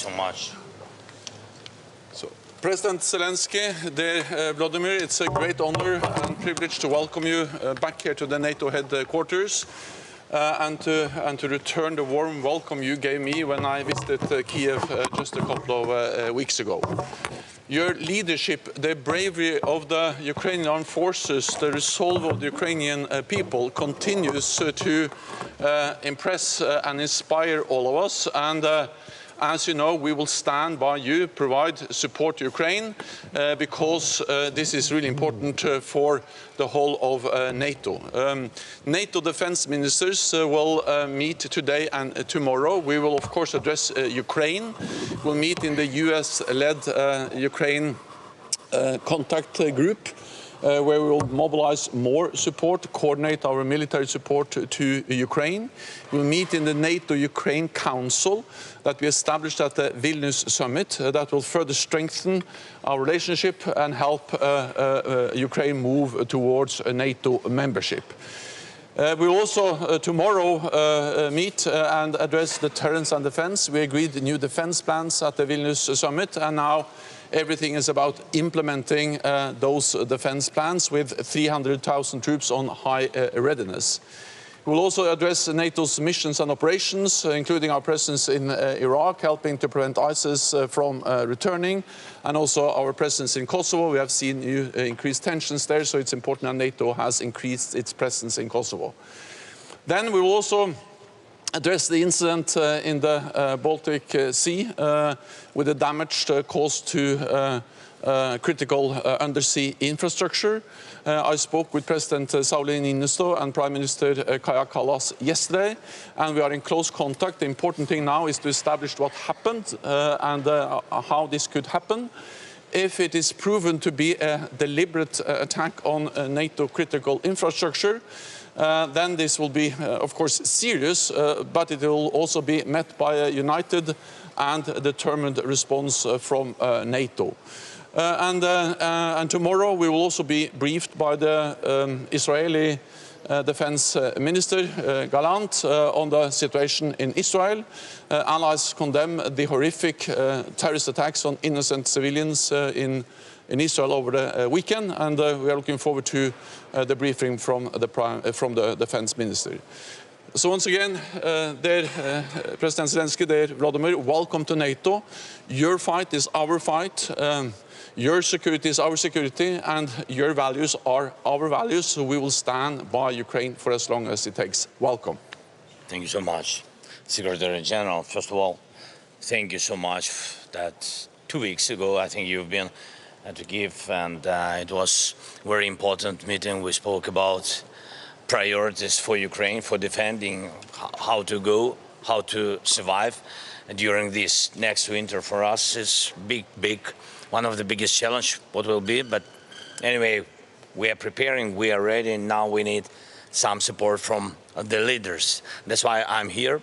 so much. So, President Zelensky, dear Volodymyr, it's a great honor and privilege to welcome you back here to the NATO headquarters and to return the warm welcome you gave me when I visited Kiev just a couple of weeks ago. Your leadership, the bravery of the Ukrainian armed forces, the resolve of the Ukrainian people continues to impress and inspire all of us. And as you know, we will stand by you, provide support to Ukraine, because this is really important for the whole of NATO. NATO defense ministers will meet today and tomorrow. We will, of course, address Ukraine. We'll meet in the US-led Ukraine contact group, where we will mobilize more support, coordinate our military support to Ukraine. We'll meet in the NATO-Ukraine Council that we established at the Vilnius summit that will further strengthen our relationship and help Ukraine move towards a NATO membership. We will also tomorrow meet and address deterrence and defense. We agreed new defense plans at the Vilnius summit, and now everything is about implementing those defense plans with 300,000 troops on high readiness. We will also address NATO's missions and operations, including our presence in Iraq, helping to prevent ISIS from returning, and also our presence in Kosovo. We have seen increased tensions there, so it's important that NATO has increased its presence in Kosovo. Then we will also address the incident in the Baltic Sea with the damage caused to critical undersea infrastructure. I spoke with President Sauli Niinisto and Prime Minister Kaja Kallas yesterday, and we are in close contact. The important thing now is to establish what happened and how this could happen. If it is proven to be a deliberate attack on NATO critical infrastructure, then this will be, of course, serious, but it will also be met by a united and determined response from NATO. And tomorrow we will also be briefed by the Israeli Defense Minister Gallant on the situation in Israel. Allies condemn the horrific terrorist attacks on innocent civilians in Israel over the weekend, and we are looking forward to the briefing from the Defense Minister. So once again, dear President Zelensky, dear Volodymyr, welcome to NATO. Your fight is our fight. Your security is our security, and your values are our values, so we will stand by Ukraine for as long as it takes. Welcome. Thank you so much, Secretary General. First of all, thank you so much that 2 weeks ago, I think you've been to Kiev, and it was a very important meeting. We spoke about priorities for Ukraine, for defending, how to go, how to survive during this next winter. For us, it's big, one of the biggest challenge, what will be. But anyway, we are preparing, we are ready. Now we need some support from the leaders. That's why I'm here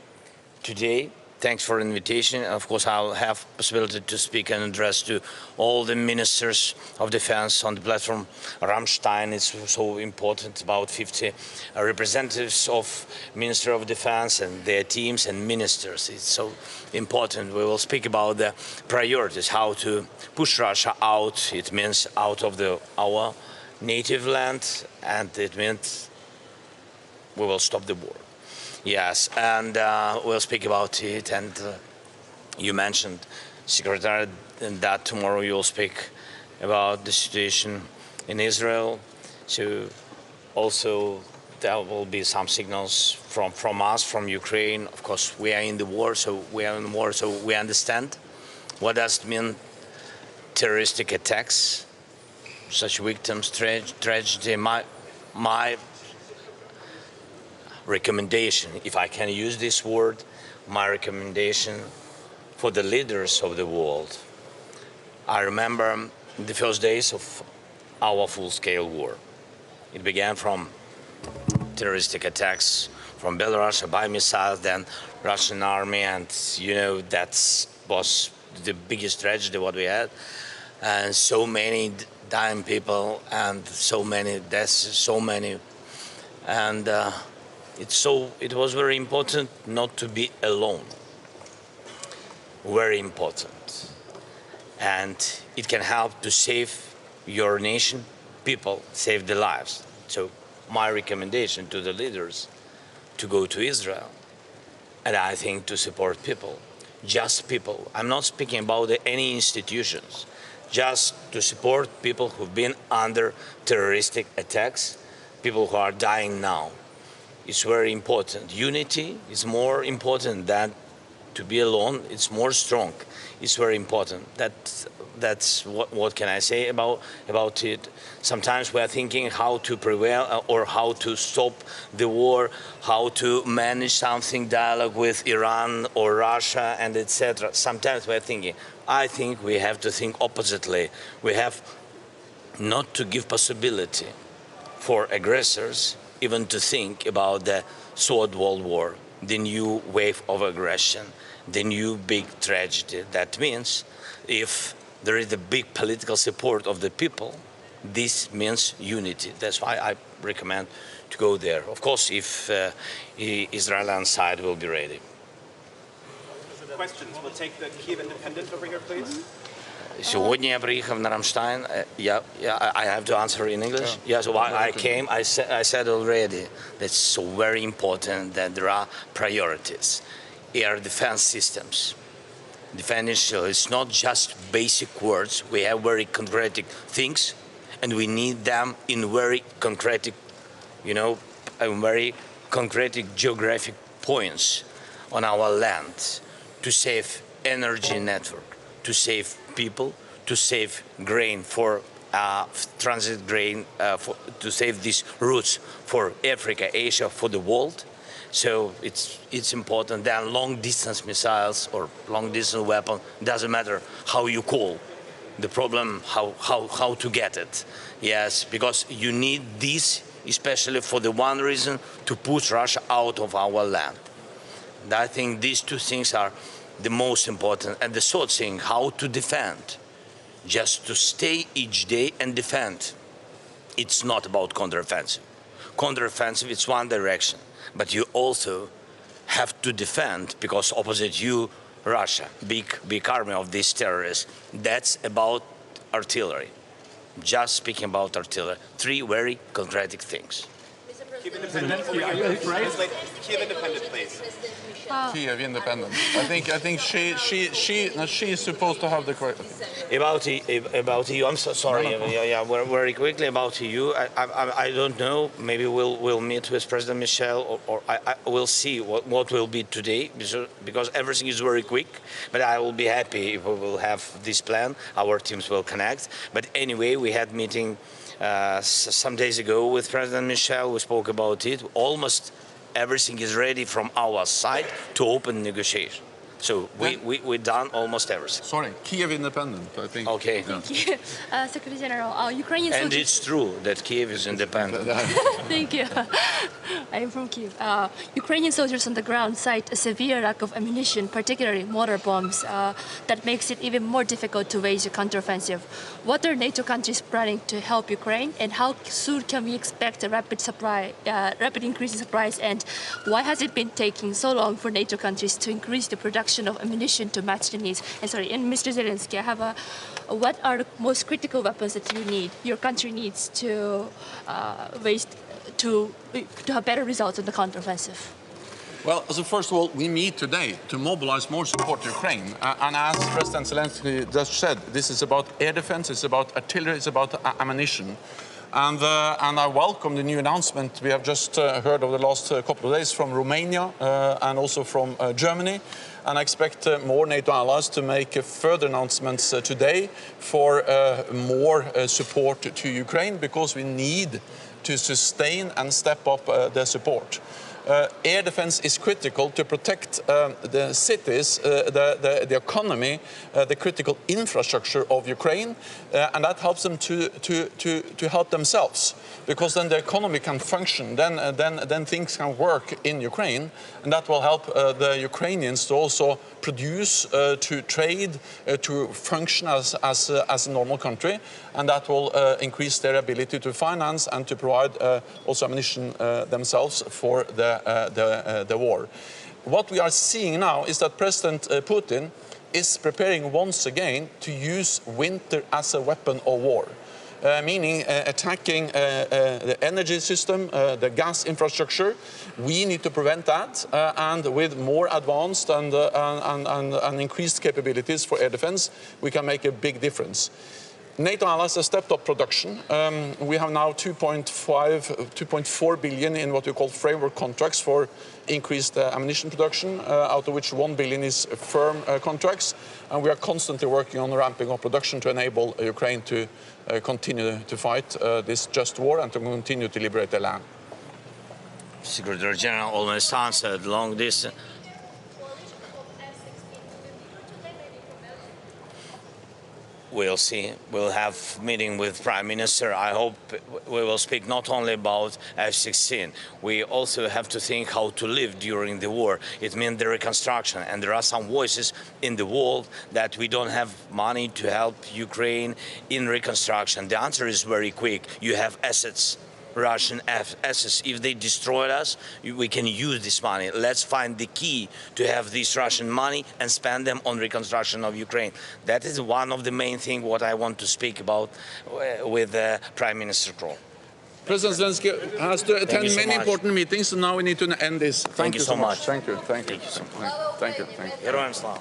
today. Thanks for the invitation. Of course, I'll have possibility to speak and address to all the ministers of defense on the platform. Ramstein is so important, about 50 representatives of Minister of Defense and their teams and ministers. It's so important. We will speak about the priorities, how to push Russia out. It means out of our native land, and it means we will stop the war. Yes, and we'll speak about it. And you mentioned, Secretary, that tomorrow you'll speak about the situation in Israel. So also there will be some signals from us, from Ukraine. Of course, we are in the war, so we understand what does it mean, terroristic attacks, such victims, tragedy. My recommendation, if I can use this word, my recommendation for the leaders of the world. I remember the first days of our full-scale war. It began from terroristic attacks from Belarus by missiles, then Russian army, and you know that was the biggest tragedy what we had, and so many dying people and so many deaths, and it was very important not to be alone. very important. And it can help to save your nation, people, save their lives. So my recommendation to the leaders to go to Israel, and I think to support people, just people. I'm not speaking about any institutions, just to support people who've been under terroristic attacks, people who are dying now. It's very important. Unity is more important than to be alone. It's more strong. It's very important. That's what can I say about it. Sometimes we are thinking how to prevail or how to stop the war, how to manage something, dialogue with Iran or Russia and etc. Sometimes we are thinking. I think we have to think oppositely. We have not to give possibility for aggressors even to think about the Third World War, the new wave of aggression, the new big tragedy. That means if there is a big political support of the people, this means unity. That's why I recommend to go there. Of course, if Israeli side will be ready. Questions. We'll take the Kiev Independent over here, please. Сьогодні я приїхав на Рамштайн. I have to answer in English. Yeah, so I came. I said already that's so very important that there are priorities. Air defense systems. Defending it's not just basic words. We have very concrete things, and we need them in very concrete, very concrete geographic points on our land to save energy network, to save people, to save grain for transit grain, to save these routes for Africa, Asia, for the world. So it's important. Then long-distance missiles or long-distance weapon, doesn't matter how you call. The problem, how to get it. Yes, because you need this, especially for the one reason, to push Russia out of our land. And I think these two things are the most important. And the third thing, how to defend. Just to stay each day and defend. It's not about counteroffensive. Counteroffensive, it's one direction. But you also have to defend, because opposite you, Russia, big army of these terrorists. That's about artillery. Just speaking about artillery. Three very concrete things. Kiev Independent, Kiev Independent, please. Kiev Independent. I think she is supposed to have the question. About EU. I'm so sorry. Yeah, very quickly about EU. I don't know. Maybe we'll meet with President Michel, or I will see what will be today, because everything is very quick. But I will be happy if we will have this plan. Our teams will connect. But anyway, we had meeting some days ago with President Michel. We spoke about it. Almost everything is ready from our side to open negotiation. So we done almost everything. Sorry, Kiev Independent, I think. Okay. Yeah. Secretary General, Ukrainian And soldiers... it's true that Kiev is independent. Thank you. I am from Kiev. Ukrainian soldiers on the ground cite a severe lack of ammunition, particularly mortar bombs, that makes it even more difficult to wage a counteroffensive. What are NATO countries planning to help Ukraine, and how soon can we expect a rapid increase in supplies, and why has it been taking so long for NATO countries to increase the production of ammunition to match the needs? And Mr. Zelensky, I have what are the most critical weapons that your country needs to have better results in the counteroffensive? Well, so first of all, we need today to mobilize more support to Ukraine. And as President Zelensky just said, this is about air defense, it's about artillery, it's about ammunition. And I welcome the new announcement we have just heard over the last couple of days from Romania and also from Germany. And I expect more NATO allies to make further announcements today for more support to Ukraine, because we need to sustain and step up the support. Air defense is critical to protect the cities, the economy, the critical infrastructure of Ukraine, and that helps them to help themselves, because then the economy can function, then things can work in Ukraine, and that will help the Ukrainians to also produce, to trade, to function as a normal country, and that will increase their ability to finance and to provide also ammunition themselves for the war. What we are seeing now is that President Putin is preparing once again to use winter as a weapon of war. Meaning attacking the energy system, the gas infrastructure. We need to prevent that, and with more advanced and increased capabilities for air defense, we can make a big difference. NATO allies have stepped up production. We have now 2.4 billion in what we call framework contracts for increased ammunition production, out of which 1 billion is firm contracts. And we are constantly working on ramping up production to enable Ukraine to continue to fight this just war and to continue to liberate their land. Secretary General almost answered long distance. We'll see. We'll have meeting with Prime Minister. I hope we will speak not only about F-16. We also have to think how to live during the war. It means the reconstruction. And there are some voices in the world that we don't have money to help Ukraine in reconstruction. The answer is very quick. You have assets. Russian assets. If they destroy us, we can use this money. Let's find the key to have this Russian money and spend them on reconstruction of Ukraine. That is one of the main things what I want to speak about with Prime Minister Kroll. President Zelensky has to attend many important meetings, so now we need to end this. Thank you so much. Thank you. Thank you. Thank you. Героям слава.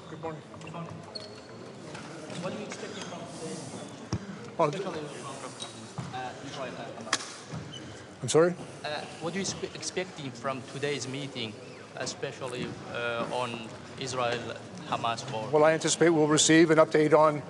Good morning. What are you expecting from today? Well, Especially from Israel and Hamas? I'm sorry? What are you expecting from today's meeting, especially on Israel Hamas war? Well, I anticipate we'll receive an update on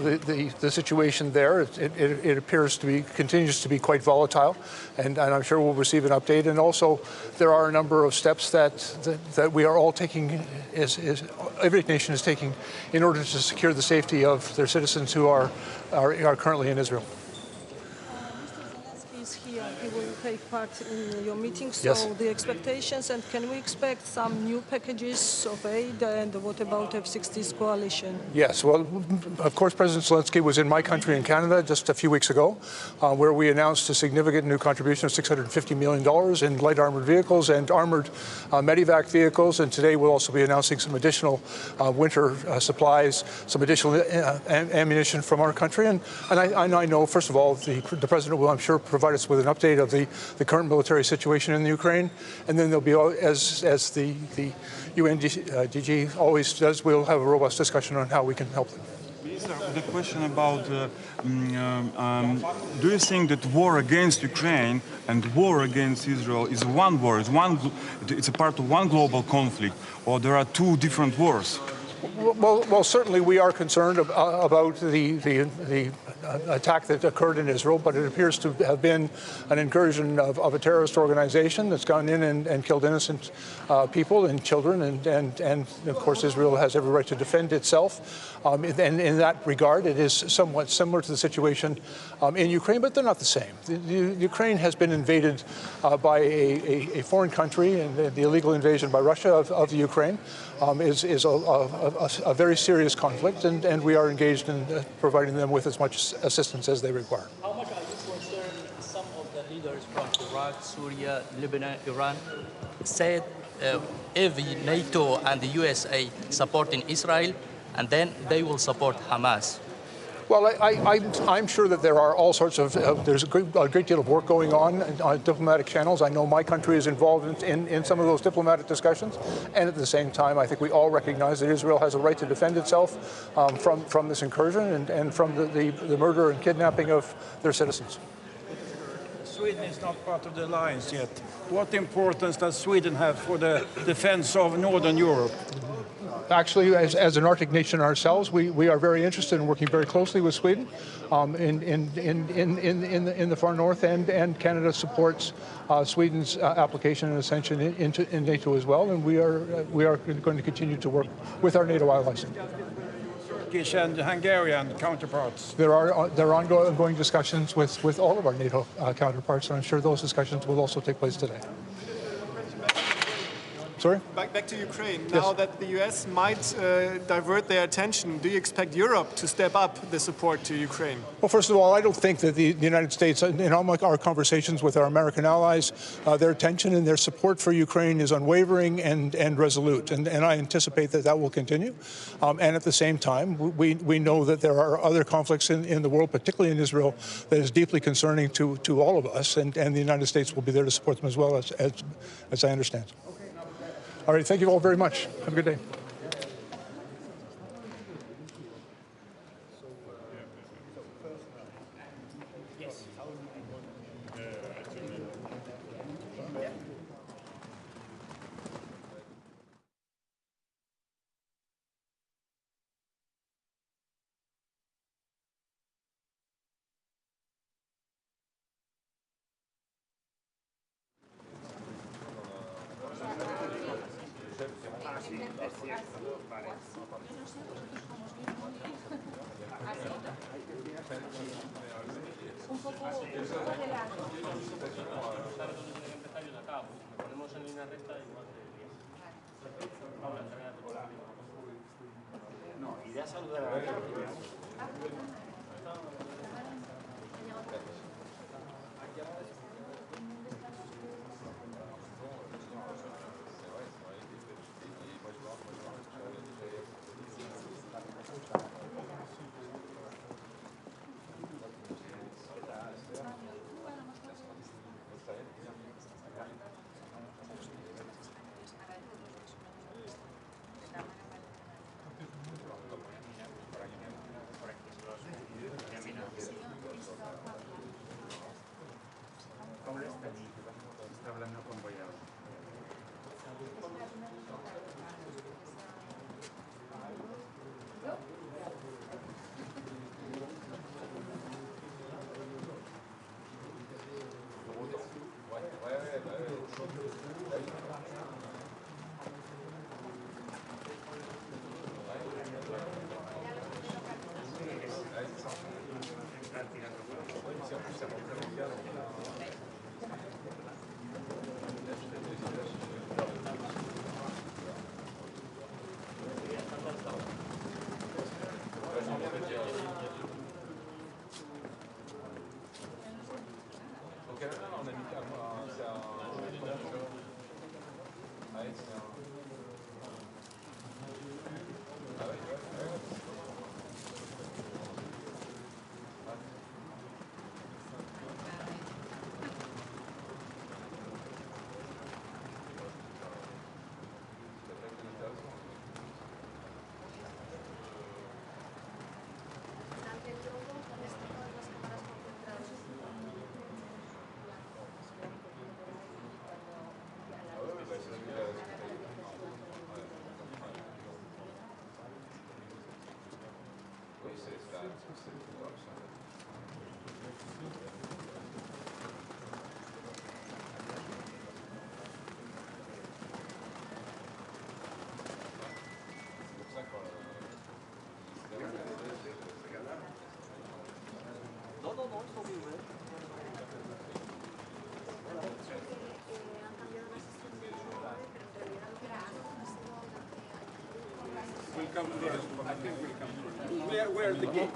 the situation there. It appears to be, continues to be quite volatile, and I'm sure we'll receive an update. And also, there are a number of steps that we are all taking, every nation is taking, in order to secure the safety of their citizens who are currently in Israel. Mr. Zelenski is here. He will take part in your meeting. So Yes. the expectations, and can we expect some new packages of aid? And what about F-16's coalition? Yes, well, of course, President Zelenski was in my country in Canada just a few weeks ago, where we announced a significant new contribution of $650 million in light armored vehicles and armored medevac vehicles. And today we'll also be announcing some additional winter supplies, some additional ammunition from our country. And I know, first of all, the President will, I'm sure, provide us with an update of the current military situation in the Ukraine. And then there'll be, as the UNDG always does, we'll have a robust discussion on how we can help them. The question about, do you think that war against Ukraine and war against Israel is one war, it's a part of one global conflict, or there are two different wars? Well, certainly we are concerned about the attack that occurred in Israel, but it appears to have been an incursion of a terrorist organization that's gone in and killed innocent people and children, and of course Israel has every right to defend itself. And in that regard, it is somewhat similar to the situation in Ukraine, but they're not the same. Ukraine has been invaded by a foreign country, and the illegal invasion by Russia of the Ukraine is a very serious conflict, and we are engaged in providing them with as much assistance as they require. How much are you concerned? Some of the leaders from Iraq, Syria, Lebanon, Iran said if NATO and the USA supporting Israel, and then they will support Hamas. Well, I'm sure that there are all sorts of, there's a great deal of work going on diplomatic channels. I know my country is involved in some of those diplomatic discussions. And at the same time, I think we all recognize that Israel has a right to defend itself from this incursion and from the murder and kidnapping of their citizens. Sweden is not part of the alliance yet. What importance does Sweden have for the defense of Northern Europe? Actually, as an Arctic nation ourselves, we are very interested in working very closely with Sweden in the far north, and Canada supports Sweden's application and ascension in NATO as well, and we are going to continue to work with our NATO allies. Turkish and Hungarian counterparts. There are ongoing discussions with all of our NATO counterparts, and I'm sure those discussions will also take place today. Sorry? Back to Ukraine. Yes. Now that the US might divert their attention, do you expect Europe to step up the support to Ukraine? Well, first of all, I don't think that the United States, in all our conversations with our American allies, their attention and their support for Ukraine is unwavering and resolute. And I anticipate that will continue. And at the same time, we know that there are other conflicts in the world, particularly in Israel, that is deeply concerning to all of us. And the United States will be there to support them as well, as I understand. All right, thank you all very much. Have a good day. Where the gate?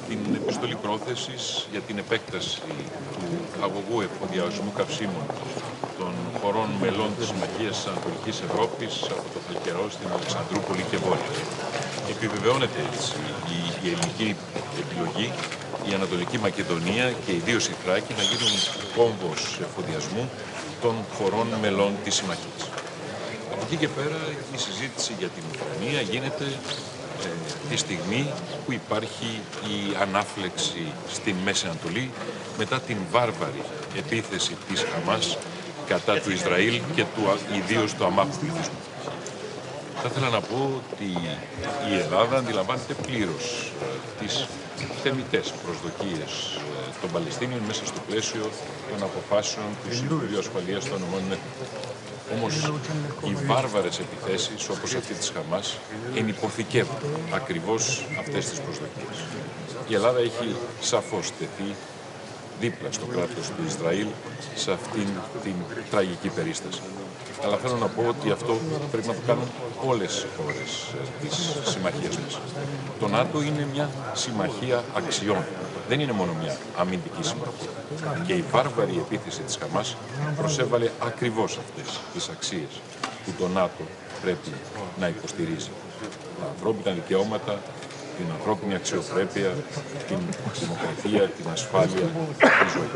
την επιστολή πρόθεσης για την επέκταση του αγωγού εφοδιασμού καυσίμων των χωρών μελών της Συμμαχίας της Ανατολικής Ευρώπης από το Χαλκερό στην Αλεξανδρούπολη και Βόρεια. Επιβεβαιώνεται έτσι η ελληνική επιλογή, η Ανατολική Μακεδονία και ιδίως η Θράκη να γίνουν κόμβος εφοδιασμού των χωρών μελών της Συμμαχίας. Από εκεί και πέρα η συζήτηση για την Ουκρανία γίνεται τη στιγμή που υπάρχει η ανάφλεξη στην Μέση Ανατολή μετά την βάρβαρη επίθεση της Χαμάς κατά του Ισραήλ και ιδίως του αμάχου πληθυσμού. Θα ήθελα να πω ότι η Ελλάδα αντιλαμβάνεται πλήρως τις θεμιτές προσδοκίες των Παλαιστίνιων μέσα στο πλαίσιο των αποφάσεων του Συμβουλίου Ασφαλείας των ΗΠΑ. Όμως οι βάρβαρες επιθέσεις όπως αυτή της Χαμάς ενυποθηκεύουν ακριβώς αυτές τις προσδοκίες. Η Ελλάδα έχει σαφώς τεθεί δίπλα στο κράτος του Ισραήλ σε αυτήν την τραγική περίσταση. Αλλά θέλω να πω ότι αυτό πρέπει να το κάνουν όλες οι χώρες της συμμαχίας μας. Το ΝΑΤΟ είναι μια συμμαχία αξιών. Δεν είναι μόνο μια αμυντική συμμαχία. Και η βάρβαρη επίθεση της Χαμάς προσέβαλε ακριβώς αυτές τις αξίες που το ΝΑΤΟ πρέπει να υποστηρίζει. Τα ανθρώπινα δικαιώματα, την ανθρώπινη αξιοπρέπεια, την δημοκρατία, την ασφάλεια, τη ζωή.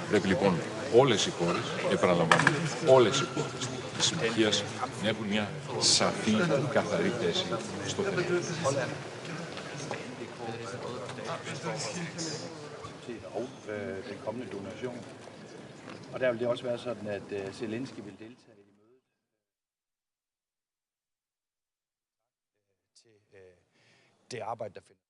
Πρέπει λοιπόν όλες οι χώρες, επαναλαμβάνω, όλες οι χώρες της συμμαχίας να έχουν μια σαφή, καθαρή θέση στο θέμα. Og den kommende donation. Og der vil det også være sådan, at Zelenski vil deltage i mødet. Til det arbejde, der finder.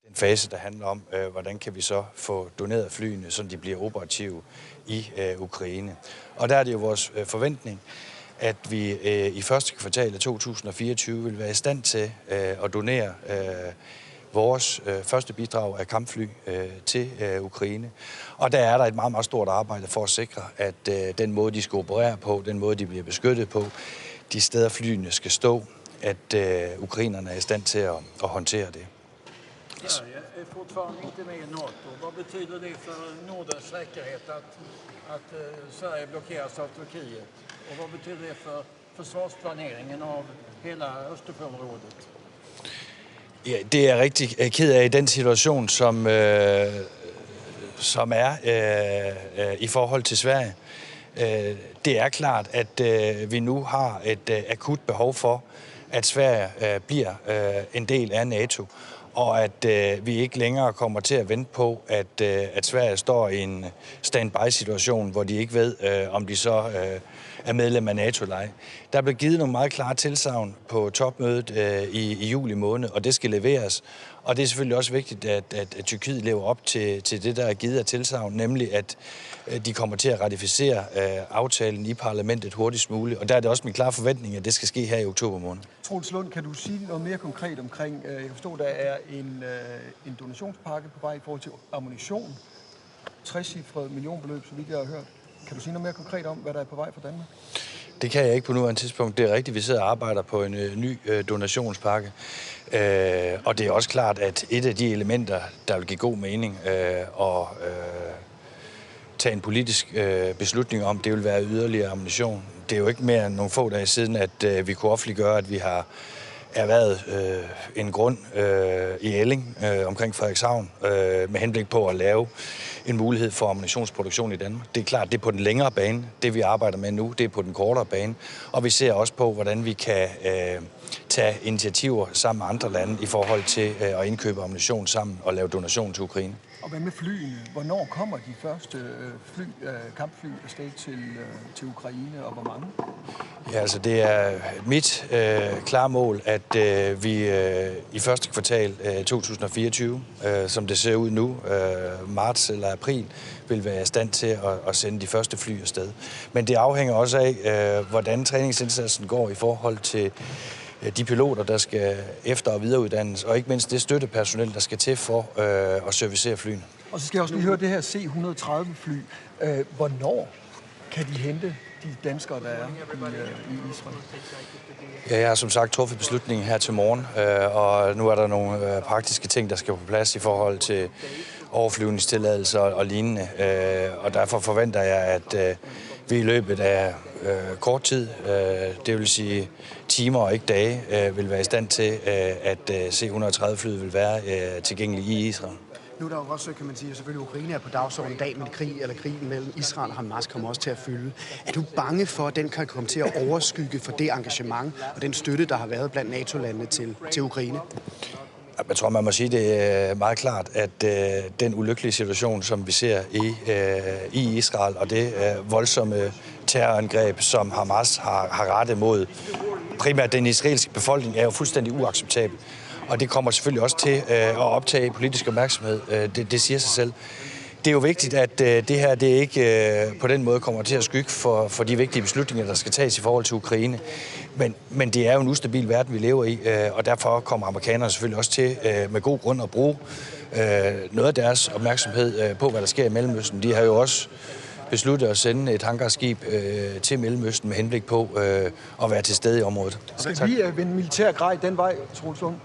Den fase, der handler om, hvordan kan vi så få doneret flyene, så de bliver operative i Ukraine. Og der er det jo vores forventning, at vi i første kvartal af 2024 vil være i stand til at donere vores første bidrag af kampfly til Ukraine. Og der er der et meget, meget stort arbejde for at sikre, at den måde, de skal operere på, den måde, de bliver beskyttet på, de steder flyene skal stå, at ukrainerne er i stand til at håndtere det. Sverige är fortfarande inte med i NATO. Vad betyder det för Nordens säkerhet att Sverige blockeras av Turkiet? Och vad betyder det för försvarsplaneringen av hela Östersjöområdet? Ja, det er jeg rigtig ked af i den situation, som er i forhold til Sverige. Det er klart, at vi nu har et akut behov for, at Sverige bliver en del af NATO. og at vi ikke længere kommer til at vente på, at Sverige står i en standby-situation, hvor de ikke ved, om de så er medlem af NATO eller ej. Der blev givet nogle meget klare tilsagn på topmødet i juli måned, og det skal leveres. Og det er selvfølgelig også vigtigt, at Tyrkiet lever op til det, der er givet af tilsagn, nemlig at de kommer til at ratificere aftalen i parlamentet hurtigst muligt. Og der er det også min klare forventning, at det skal ske her i oktober måned. Troels Lund, kan du sige noget mere konkret omkring, jeg kan forstå, der er en donationspakke på vej i forhold til ammunition, 60-cifret millionbeløb, så vidt jeg har hørt. Kan du sige noget mere konkret om, hvad der er på vej fra Danmark? Det kan jeg ikke på nuværende tidspunkt. Det er rigtigt, vi sidder og arbejder på en ny donationspakke. Og det er også klart, at et af de elementer, der vil give god mening at tage en politisk beslutning om, det vil være yderligere ammunition. Det er jo ikke mere end nogle få dage siden, at vi kunne offentliggøre, at vi har erhvervet en grund i Elling omkring Frederikshavn med henblik på at lave en mulighed for ammunitionsproduktion i Danmark. Det er klart, det er på den længere bane. Det vi arbejder med nu, det er på den kortere bane. Og vi ser også på, hvordan vi kan tage initiativer sammen med andre lande i forhold til at indkøbe ammunition sammen og lave donation til Ukraine. Og hvad med flyene? Hvornår kommer de første kampfly afsted til Ukraine, og hvor mange? Ja, altså det er mit klare mål, at vi i første kvartal 2024, som det ser ud nu, marts eller april, vil være i stand til at sende de første fly afsted. Men det afhænger også af, hvordan træningsindsatsen går i forhold til de piloter, der skal efter- og videreuddannes, og ikke mindst det støttepersonel, der skal til for at servicere flyene. Og så skal jeg også lige høre det her C-130-fly. Hvornår kan de hente de danskere, der er i Israel? Ja, jeg har som sagt truffet beslutningen her til morgen, og nu er der nogle praktiske ting, der skal på plads i forhold til overflyvningstilladelser og lignende. Og derfor forventer jeg, at vi i løbet af kort tid, det vil sige timer og ikke dage, vil være i stand til, at C-130-flyet vil være tilgængelig i Israel. Nu er der jo også, kan man sige, selvfølgelig Ukraine er på dagsordenen i dag, men krigen mellem Israel og Hamas kommer også til at fylde. Er du bange for, at den kan komme til at overskygge for det engagement og den støtte, der har været blandt NATO-landene til Ukraine? Jeg tror, man må sige det meget klart, at den ulykkelige situation, som vi ser i Israel, og det voldsomme terrorangreb, som Hamas har rettet mod primært den israelske befolkning, er jo fuldstændig uacceptabelt. Og det kommer selvfølgelig også til at optage politisk opmærksomhed. Det siger sig selv. Det er jo vigtigt, at det her det ikke på den måde kommer til at skygge for de vigtige beslutninger, der skal tages i forhold til Ukraine. Men det er jo en ustabil verden, vi lever i, og derfor kommer amerikanerne selvfølgelig også til med god grund at bruge noget af deres opmærksomhed på, hvad der sker i Mellemøsten. De har jo også besluttet at sende et hangarskib til Mellemøsten med henblik på at være til stede i området. Skal vi vende militær grej den vej, Troels Lund?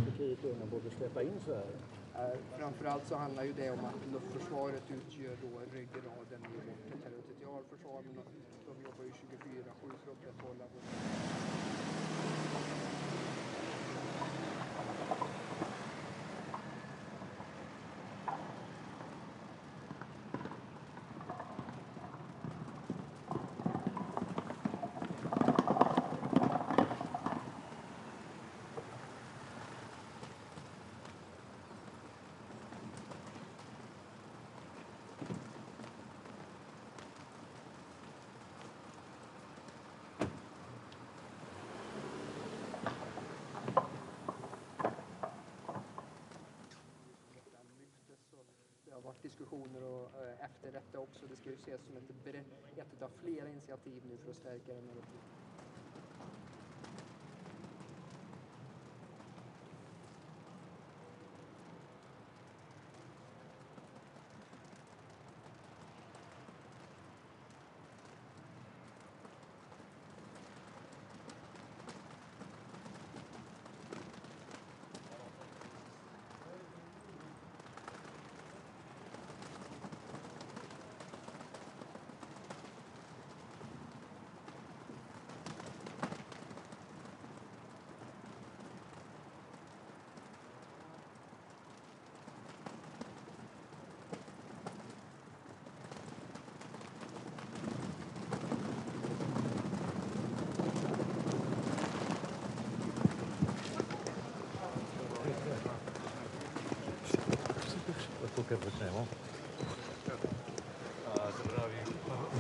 Turkiet borde släppa in Sverige? Framförallt så handlar ju det om att luftförsvaret utgör då ryggraden i vårt territorialförsvar, men de jobbar ju 24/7 för att upprätthålla vårt... Det har varit diskussioner och efter detta också. Det ska ju ses som ett av flera initiativ nu för att stärka den här uppgiften.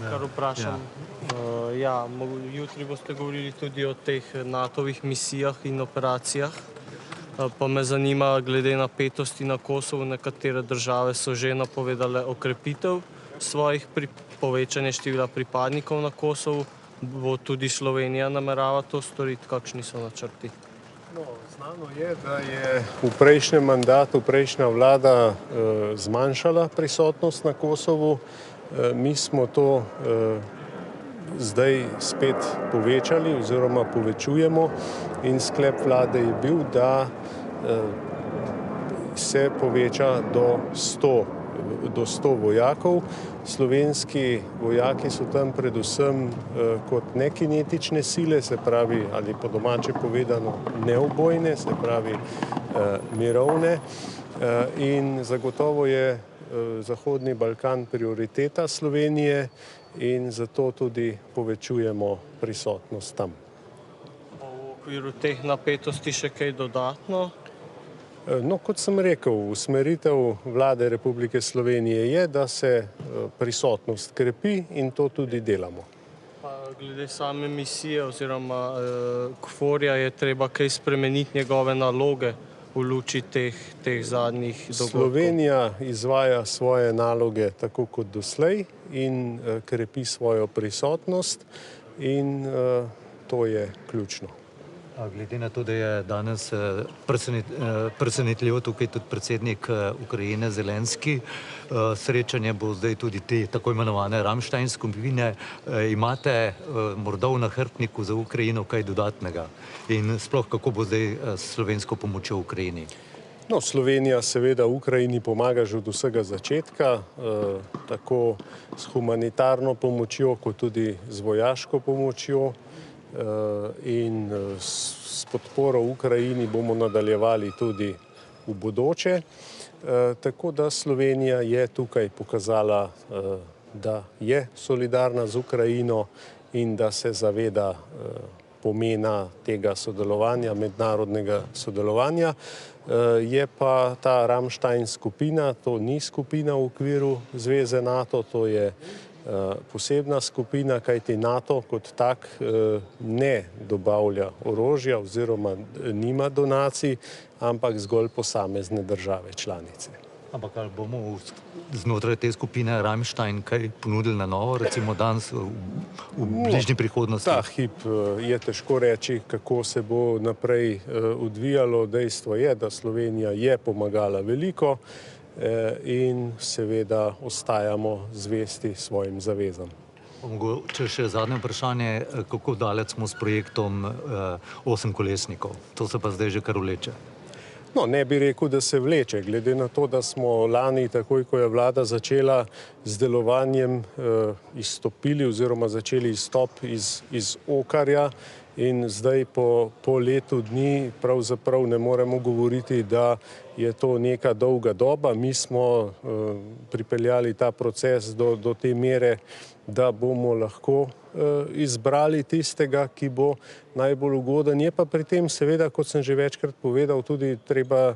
Kar vprašam, ja, jutri boste govorili tudi o teh NATO-vih misijah in operacijah, pa me zanima, glede napetosti na Kosovu, nekatere države so že napovedale okrepitev svojih povečanje števila pripadnikov na Kosovu, bo tudi Slovenija namerava to storiti, kakšni so načrti? No, znano je, da je v prejšnjem mandatu prejšnja vlada zmanjšala prisotnost na Kosovu. Mi smo to zdaj spet povečali oziroma povečujemo in sklep vlade je bil, da se poveča do 100 vojakov. Slovenski vojaki so tam predvsem kot nekinetične sile, se pravi, ali po domače povedano neubojne, se pravi mirovne. In zagotovo je Zahodni Balkan prioriteta Slovenije in zato tudi povečujemo prisotnost tam. V okviru teh napetosti še kaj dodatno? No, kot sem rekel, usmeritev vlade Republike Slovenije je, da se prisotnost krepi in to tudi delamo. Glede same misije oziroma KFOR-ja je treba kaj spremeniti njegove naloge v luči teh zadnjih dogodkov? Slovenija izvaja svoje naloge tako kot doslej in krepi svojo prisotnost in to je ključno. Glede na to, da je danes presenetljivo tukaj tudi predsednik Ukrajine Zelenski, srečanje bo zdaj tudi te tako imenovane Ramstein skupine. Imate morda v nahrbtniku za Ukrajino kaj dodatnega in sploh kako bo zdaj s slovensko pomočjo Ukrajini? No, Slovenija seveda Ukrajini pomaga že od vsega začetka, tako s humanitarno pomočjo kot tudi z vojaško pomočjo. In s podporo Ukrajini bomo nadaljevali tudi v bodoče. Tako da Slovenija je tukaj pokazala, da je solidarna z Ukrajino in da se zaveda pomena tega sodelovanja, mednarodnega sodelovanja. Je pa ta Ramstein skupina, to ni skupina v okviru Zveze NATO, to je posebna skupina, kajti NATO kot tak ne dobavlja orožja oziroma nima donacij, ampak zgolj posamezne države članice. Ampak ali bomo znotraj te skupine Ramstein kaj ponudili na novo, recimo danes v bližnji prihodnosti? Ta hip je težko reči, kako se bo naprej odvijalo. Dejstvo je, da Slovenija je pomagala veliko in seveda ostajamo zvesti svojim zavezam. Če še zadnje vprašanje, kako daleč smo s projektom 8 kolesnikov? To se pa zdaj že kar vleče. No, ne bi rekel, da se vleče, glede na to, da smo lani, takoj ko je vlada začela z delovanjem, izstopili oziroma začeli izstop iz Okarja in zdaj po letu dni pravzaprav ne moremo govoriti, da je to neka dolga doba. Mi smo pripeljali ta proces do te mere, da bomo lahko izbrali tistega, ki bo najbolj ugoden. Je pa pri tem seveda, kot sem že večkrat povedal, tudi treba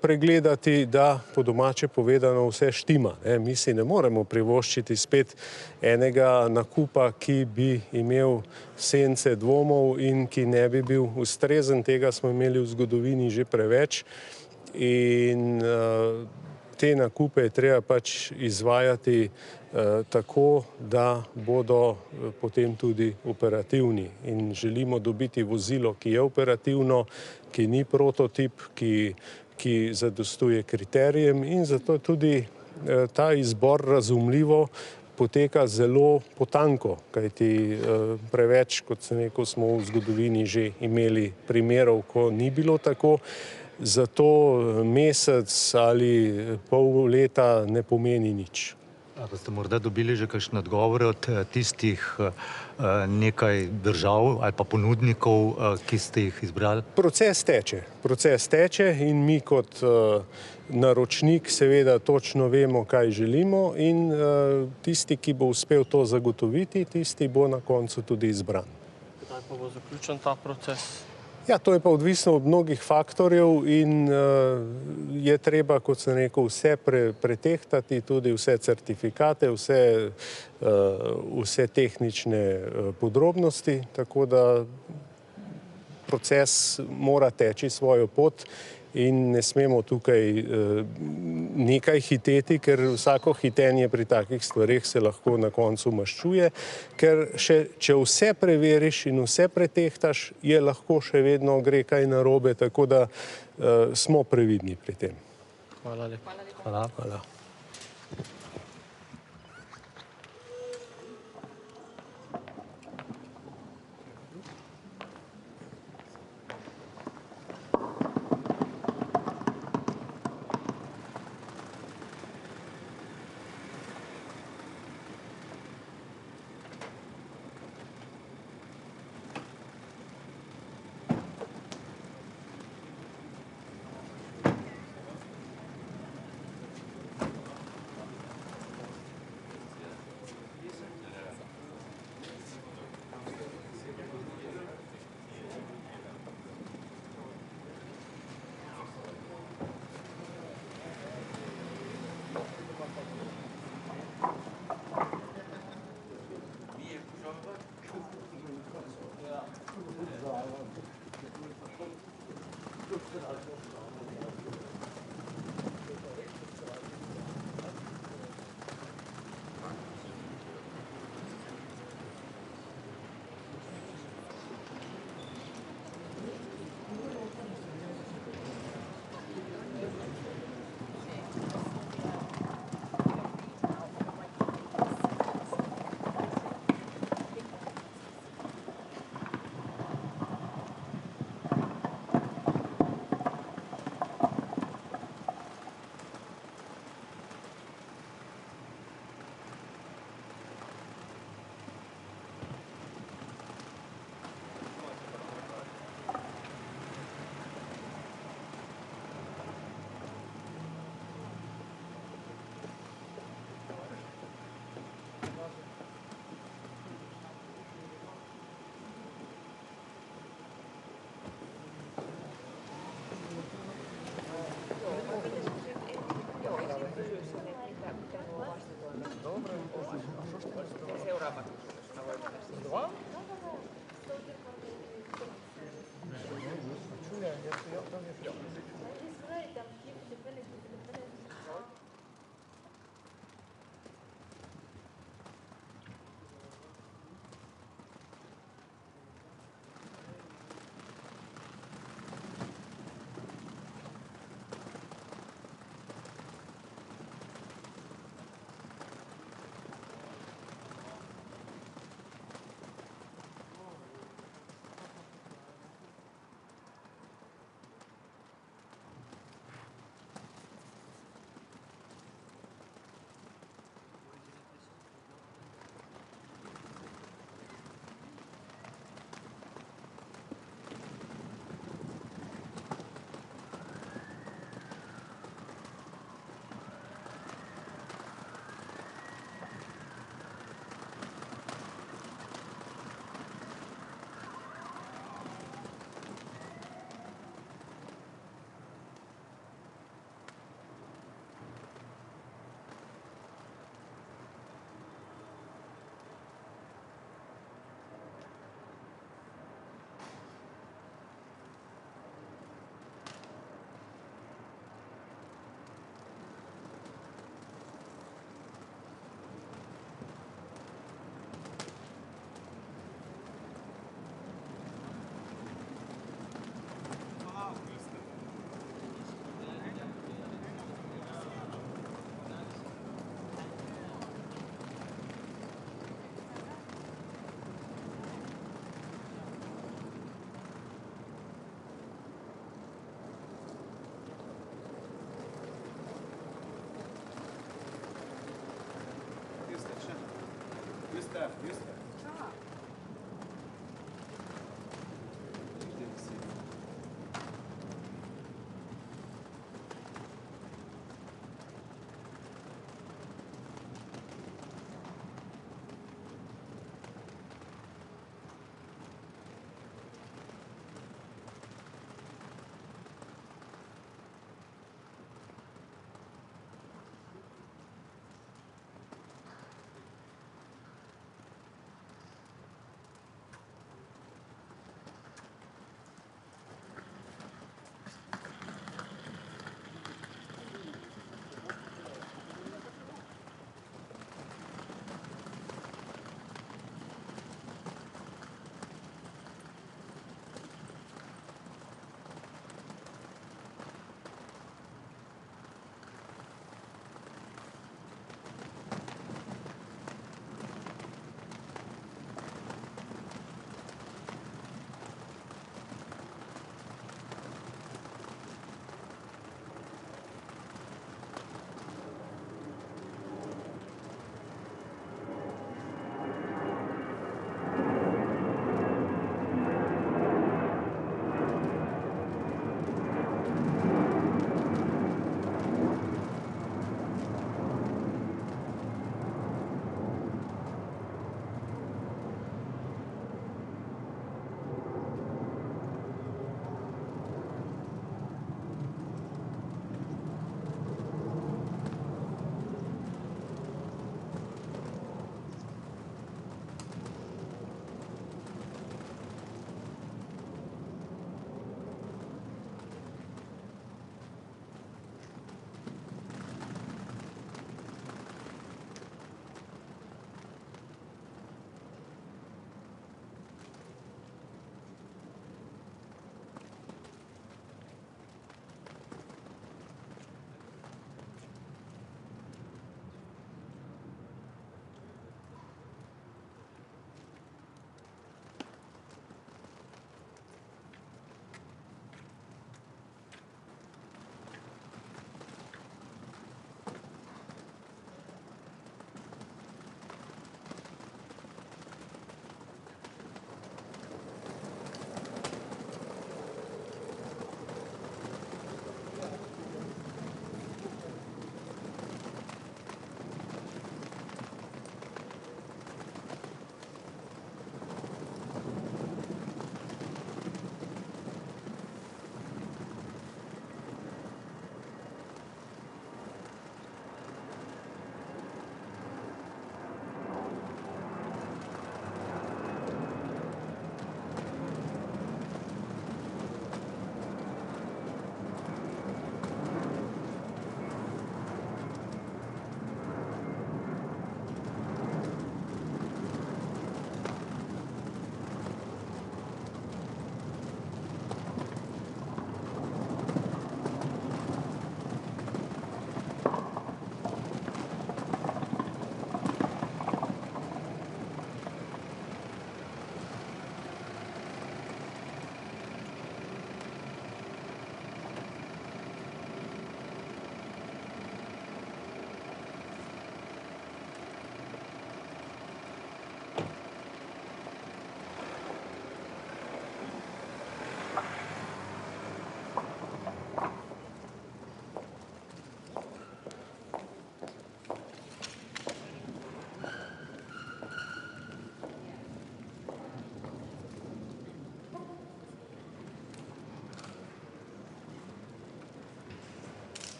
pregledati, da po domače povedano vse štima. Mi si ne moremo privoščiti spet enega nakupa, ki bi imel sence dvomov in ki ne bi bil ustrezen. Tega smo imeli v zgodovini že preveč in te nakupe je treba pač izvajati tako, da bodo potem tudi operativni. In želimo dobiti vozilo, ki je operativno, ki ni prototip, ki zadostuje kriterijem in zato tudi ta izbor razumljivo poteka zelo potanko, kajti preveč, kot sem rekel, smo v zgodovini že imeli primerov, ko ni bilo tako. Zato mesec ali pol leta ne pomeni nič. A pa ste morda dobili že kakšne odgovore od tistih nekaj držav ali pa ponudnikov, ki ste jih izbrali? Proces teče in mi kot naročnik seveda točno vemo, kaj želimo in tisti, ki bo uspel to zagotoviti, tisti bo na koncu tudi izbran. Kdaj pa bo zaključen ta proces? Ja, to je pa odvisno od mnogih faktorjev in je treba, kot sem rekel, vse pretehtati, tudi vse certifikate, vse tehnične podrobnosti, tako da proces mora teči svojo pot in ne smemo tukaj nekaj hiteti, ker vsako hitenje pri takih stvareh se lahko na koncu maščuje, ker če vse preveriš in vse pretehtaš, je lahko še vedno gre kaj narobe, tako da smo previdni pri tem. Hvala lepa. Hvala.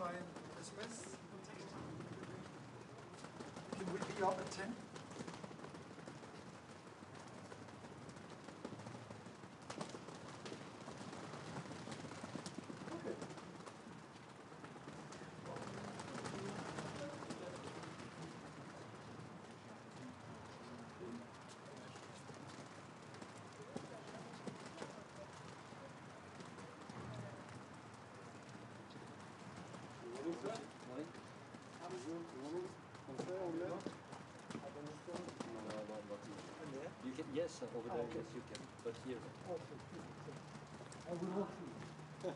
fine Christmas. Can we be up at 10? You can, yes, over there, yes, you can, but here. I will walk through.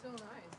so nice.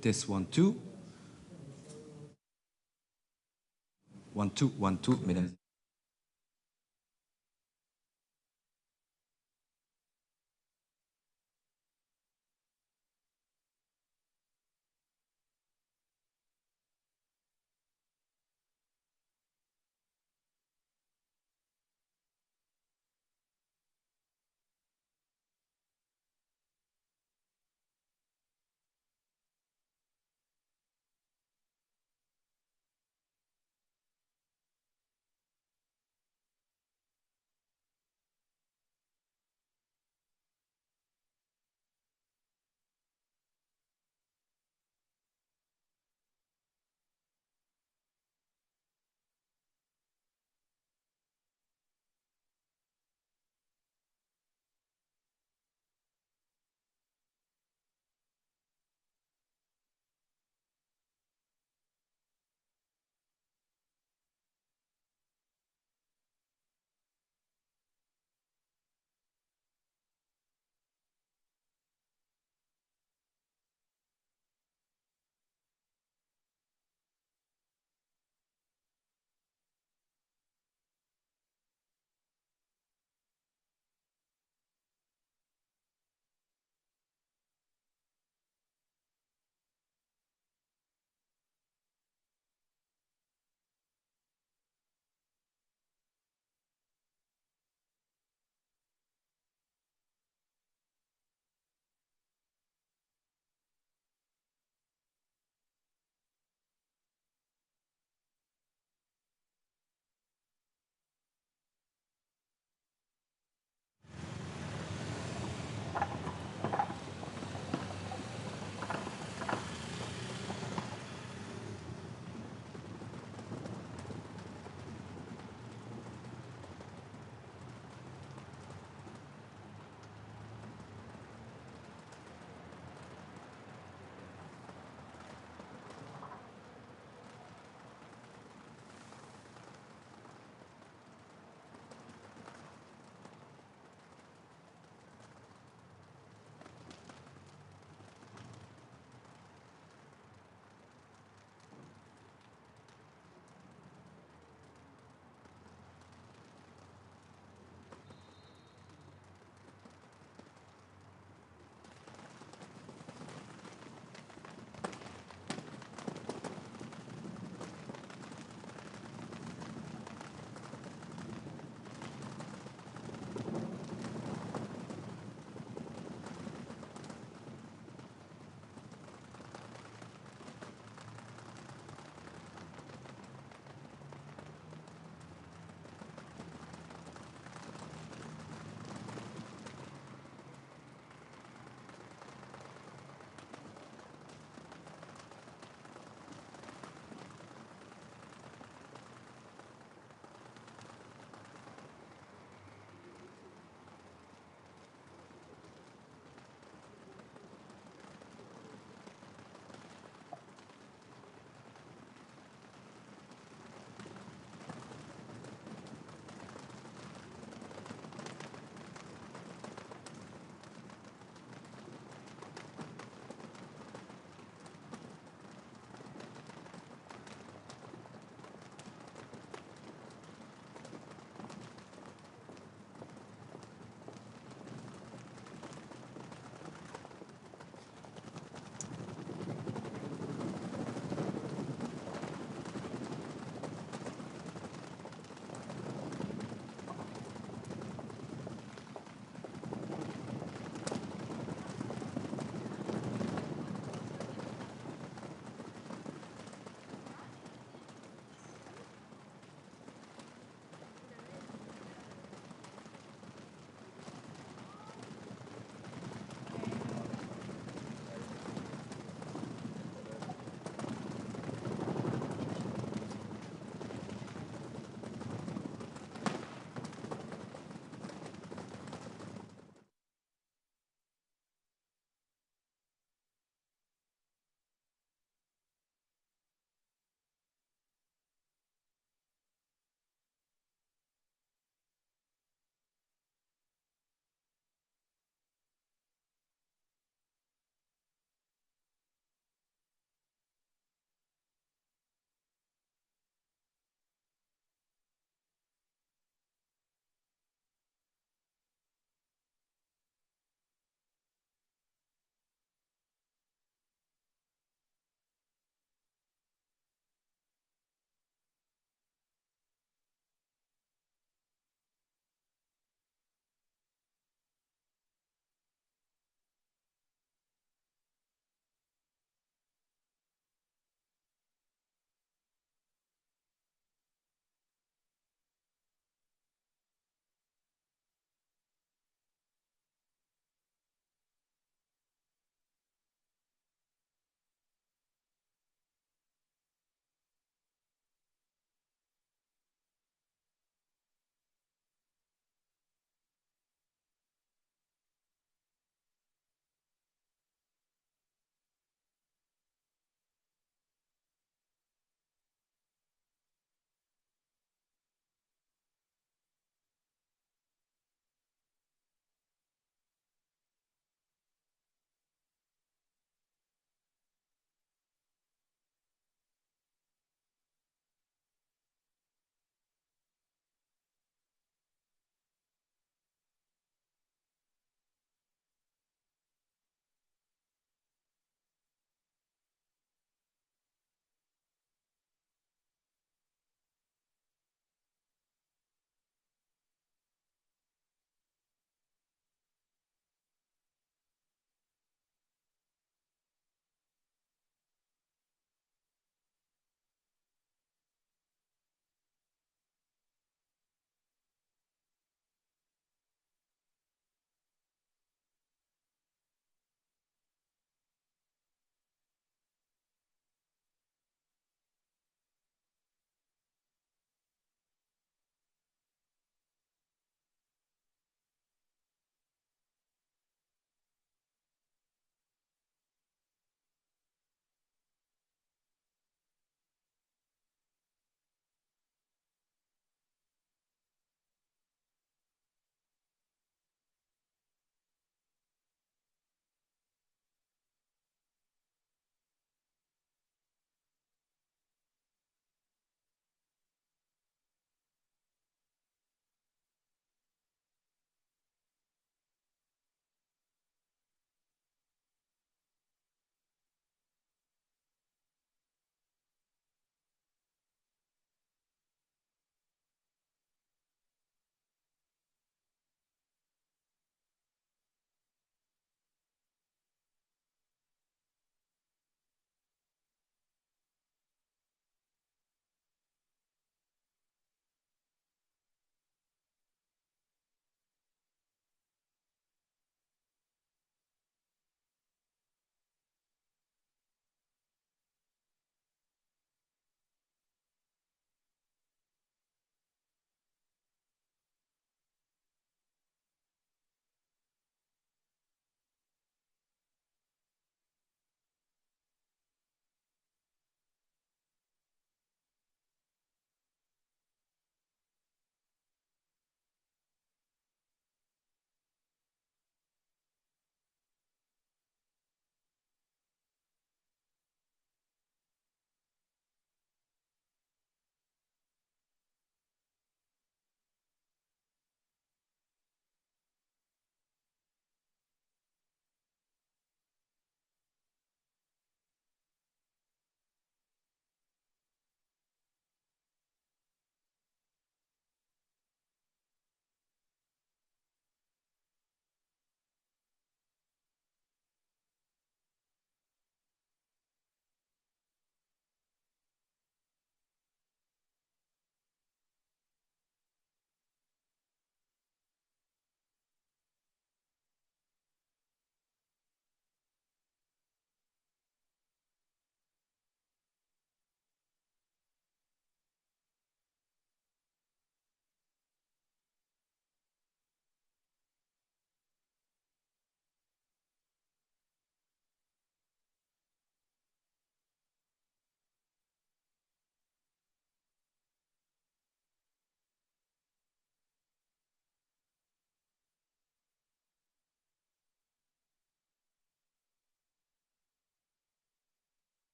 Test 1, 2. 1, 2, 1, 2, mesdames.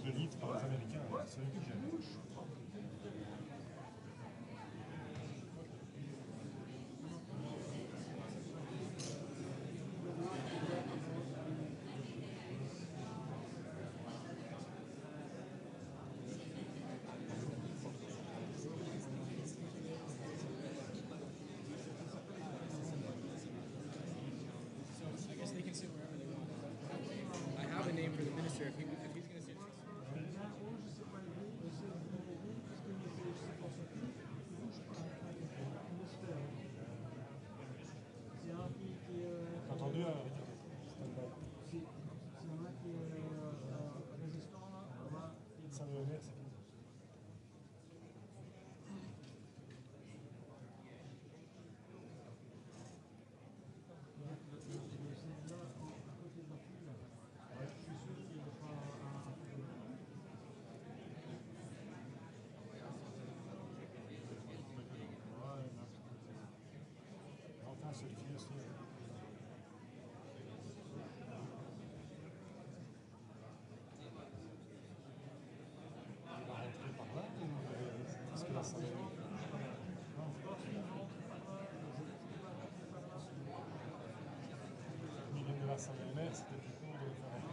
Le livre par les Américains, c'est celui que j'aime. I guess they can sit wherever they want. I have a name for the minister if he's going to sit. Entendu avec ça veut dire c'est enfin c'est le fil aussi. Parce que là, ça milieu de la salle de mer, c'était plus court de le faire avec.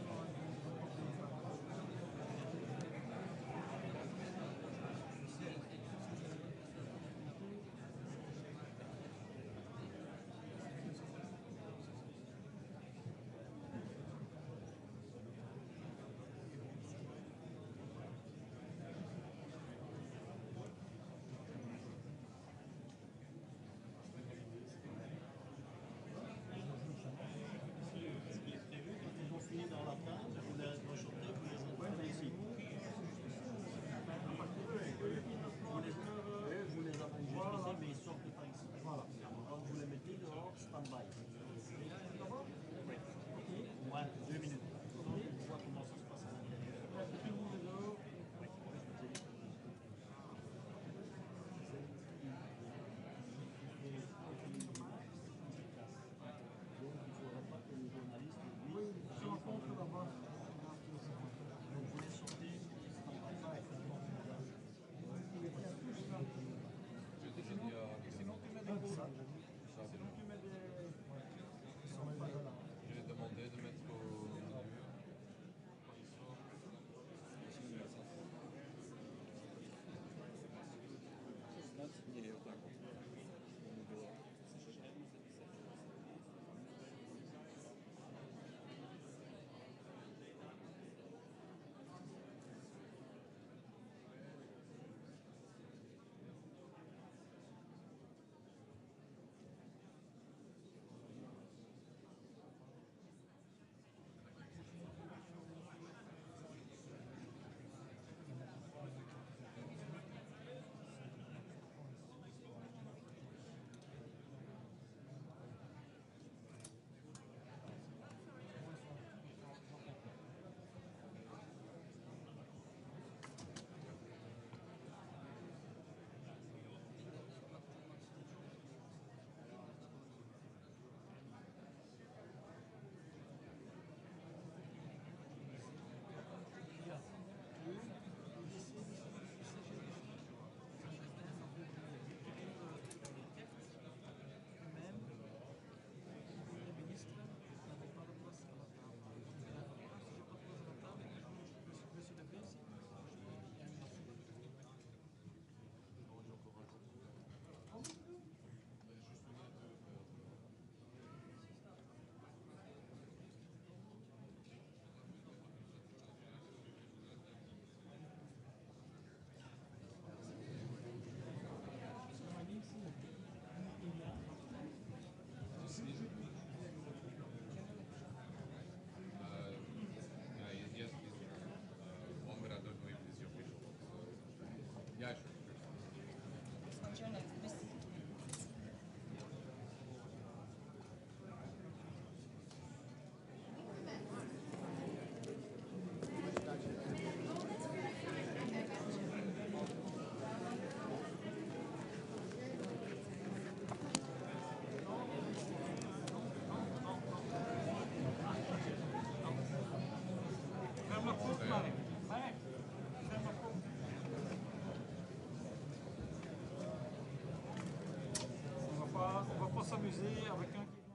s'amuser avec un qui vient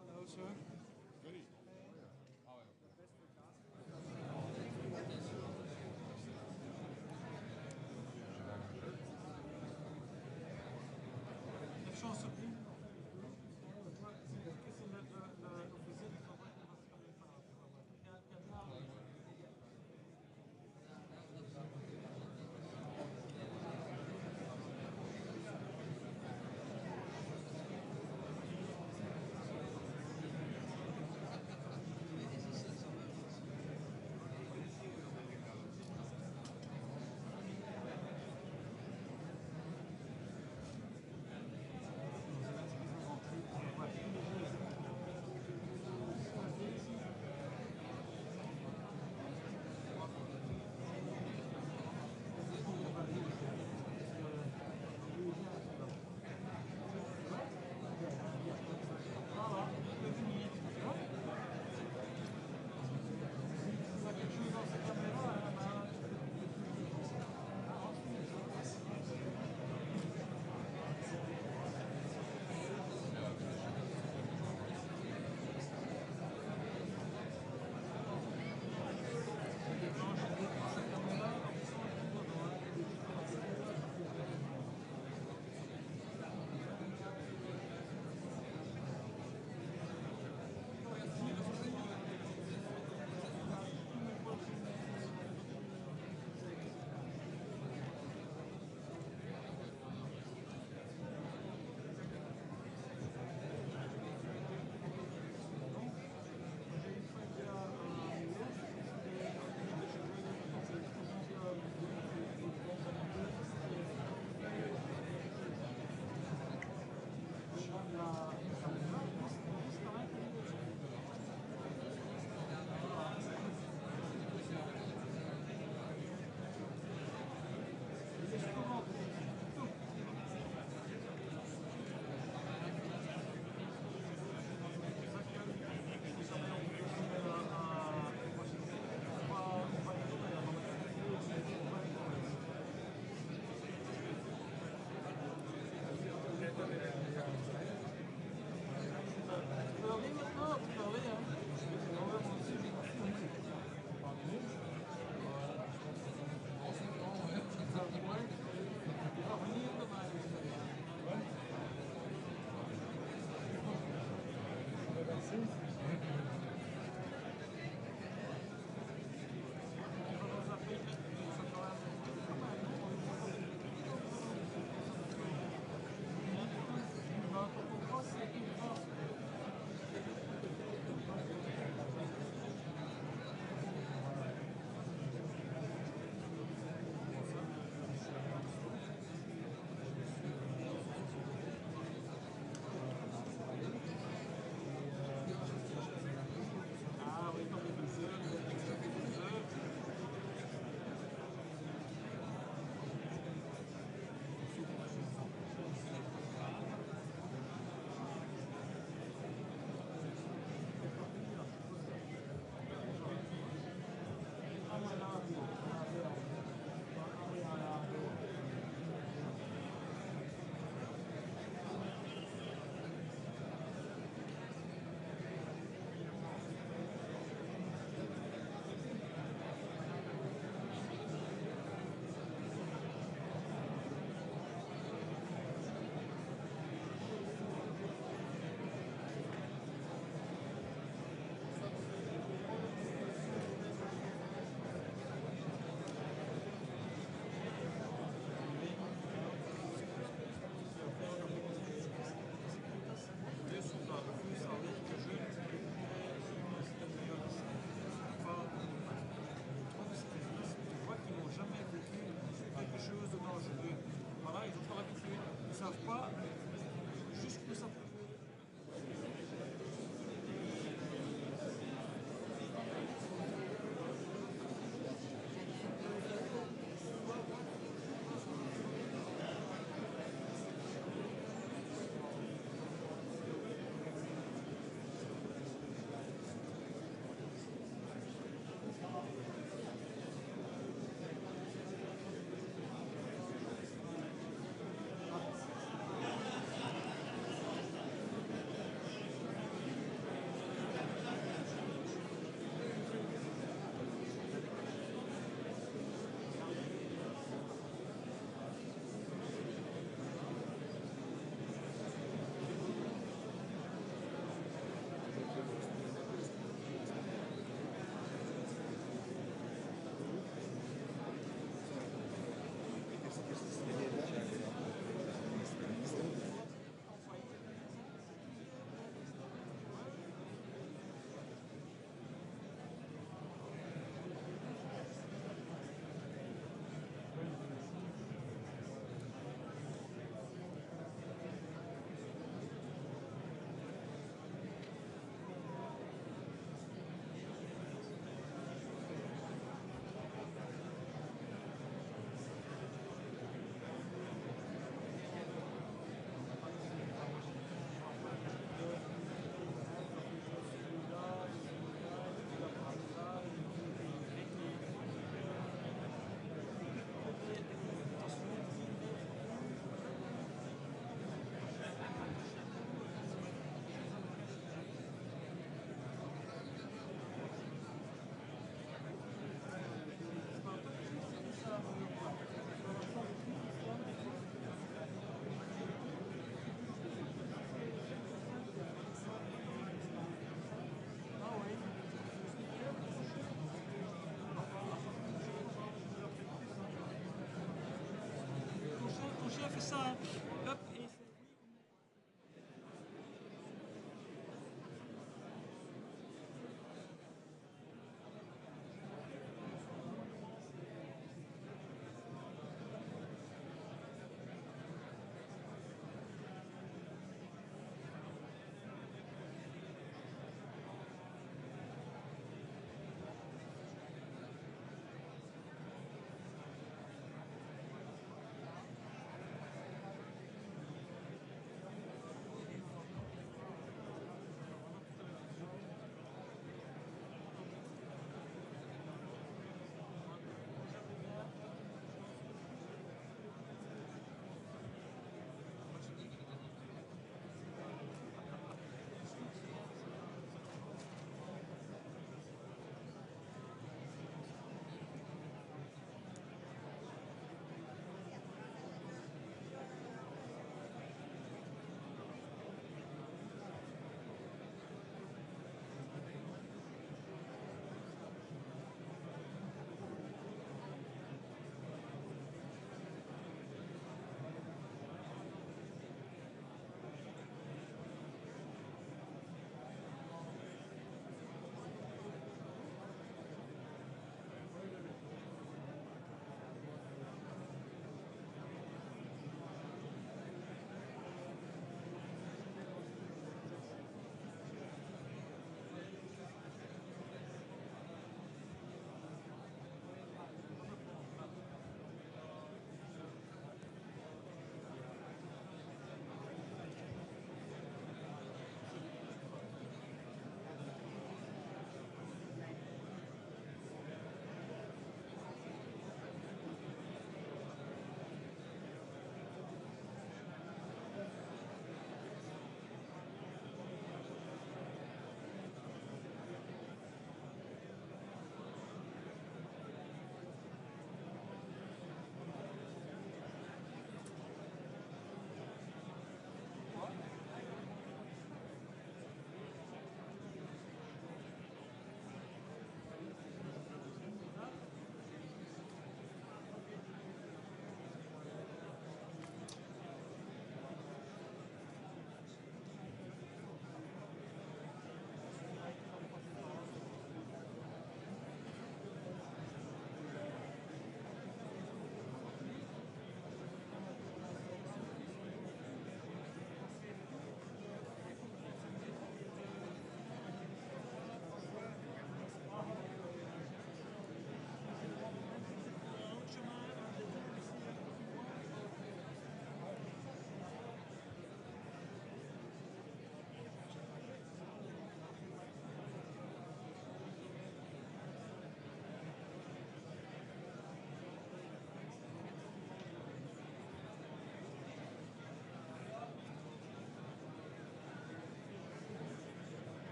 à la hauteur. Quelle chance au prix. C'est l'officier du travail qui va se faire les femmes.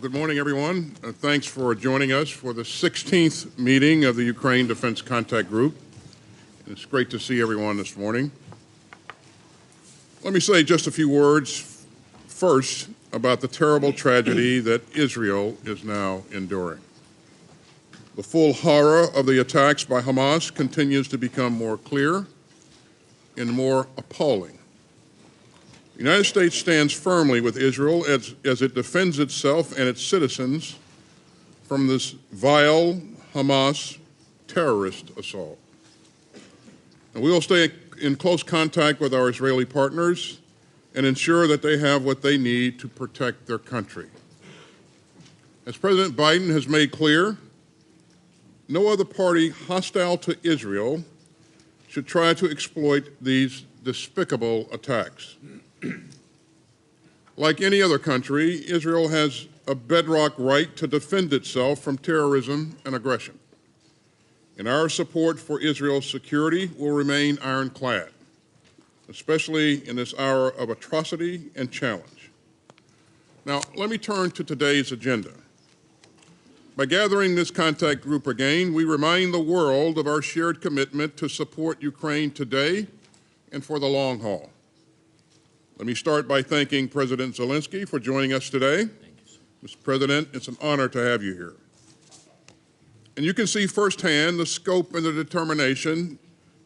Good morning, everyone. Thanks for joining us for the 16th meeting of the Ukraine Defense Contact Group. It's great to see everyone this morning. Let me say just a few words first about the terrible tragedy that Israel is now enduring. The full horror of the attacks by Hamas continues to become more clear and more appalling. The United States stands firmly with Israel as it defends itself and its citizens from this vile Hamas terrorist assault. And we will stay in close contact with our Israeli partners and ensure that they have what they need to protect their country. As President Biden has made clear, no other party hostile to Israel should try to exploit these despicable attacks. Like any other country, Israel has a bedrock right to defend itself from terrorism and aggression. And our support for Israel's security will remain ironclad, especially in this hour of atrocity and challenge. Now, let me turn to today's agenda. By gathering this contact group again, we remind the world of our shared commitment to support Ukraine today and for the long haul. Let me start by thanking President Zelenski for joining us today. Mr. President, it's an honor to have you here. And you can see firsthand the scope and the determination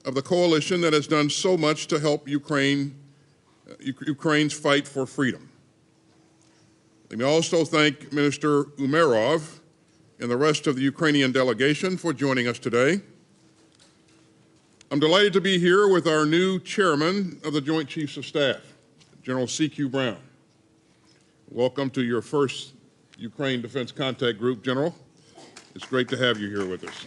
of the coalition that has done so much to help Ukraine's fight for freedom. Let me also thank Minister Umerov and the rest of the Ukrainian delegation for joining us today. I'm delighted to be here with our new chairman of the Joint Chiefs of Staff, General C.Q. Brown. Welcome to your first Ukraine Defense Contact Group, General. It's great to have you here with us.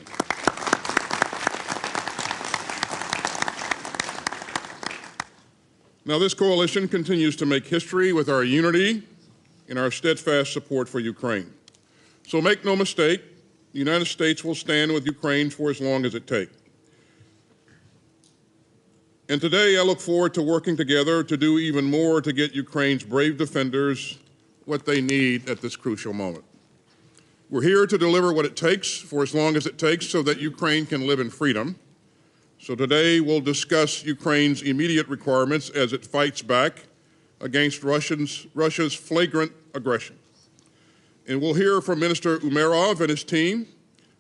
Now, this coalition continues to make history with our unity and our steadfast support for Ukraine. So make no mistake, the United States will stand with Ukraine for as long as it takes. And today I look forward to working together to do even more to get Ukraine's brave defenders what they need at this crucial moment. We're here to deliver what it takes for as long as it takes so that Ukraine can live in freedom. So today we'll discuss Ukraine's immediate requirements as it fights back against Russia's flagrant aggression. And we'll hear from Minister Umerov and his team,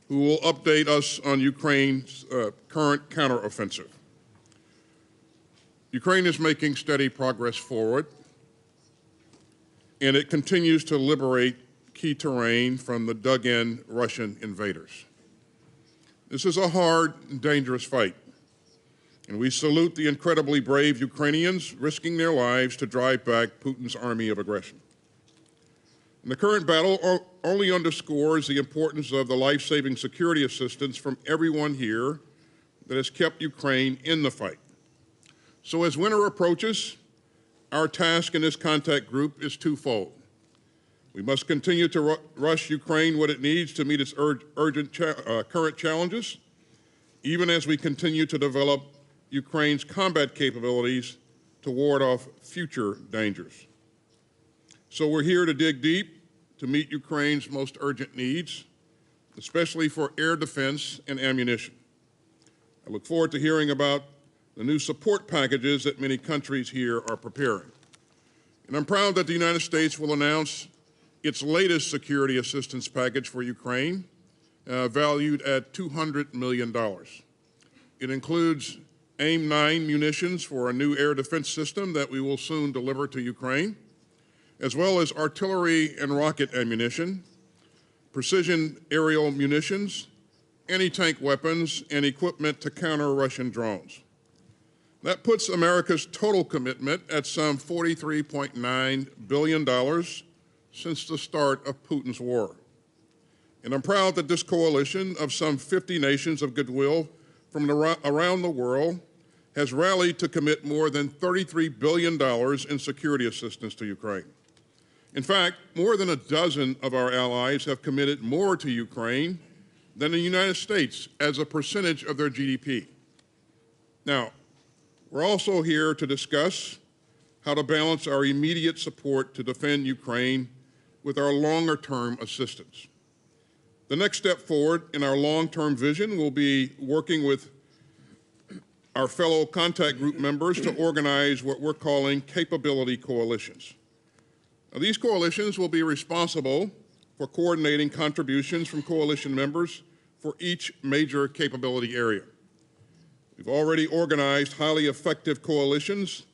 who will update us on Ukraine's current counteroffensive. Ukraine is making steady progress forward, and it continues to liberate key terrain from the dug-in Russian invaders. This is a hard and dangerous fight, and we salute the incredibly brave Ukrainians risking their lives to drive back Putin's army of aggression. And the current battle only underscores the importance of the life-saving security assistance from everyone here that has kept Ukraine in the fight. So as winter approaches, our task in this contact group is twofold. We must continue to rush Ukraine what it needs to meet its urgent current challenges, even as we continue to develop Ukraine's combat capabilities to ward off future dangers. So we're here to dig deep to meet Ukraine's most urgent needs, especially for air defense and ammunition. I look forward to hearing about the new support packages that many countries here are preparing. And I'm proud that the United States will announce its latest security assistance package for Ukraine, valued at $200 million. It includes AIM-9 munitions for a new air defense system that we will soon deliver to Ukraine, as well as artillery and rocket ammunition, precision aerial munitions, anti-tank weapons, and equipment to counter Russian drones. That puts America's total commitment at some $43.9 billion since the start of Putin's war. And I'm proud that this coalition of some 50 nations of goodwill from around the world has rallied to commit more than $33 billion in security assistance to Ukraine. In fact, more than a dozen of our allies have committed more to Ukraine than the United States as a percentage of their GDP. Now, we're also here to discuss how to balance our immediate support to defend Ukraine with our longer-term assistance. The next step forward in our long-term vision will be working with our fellow contact group members to organize what we're calling capability coalitions. Now, these coalitions will be responsible for coordinating contributions from coalition members for each major capability area. We've already organized highly effective coalitions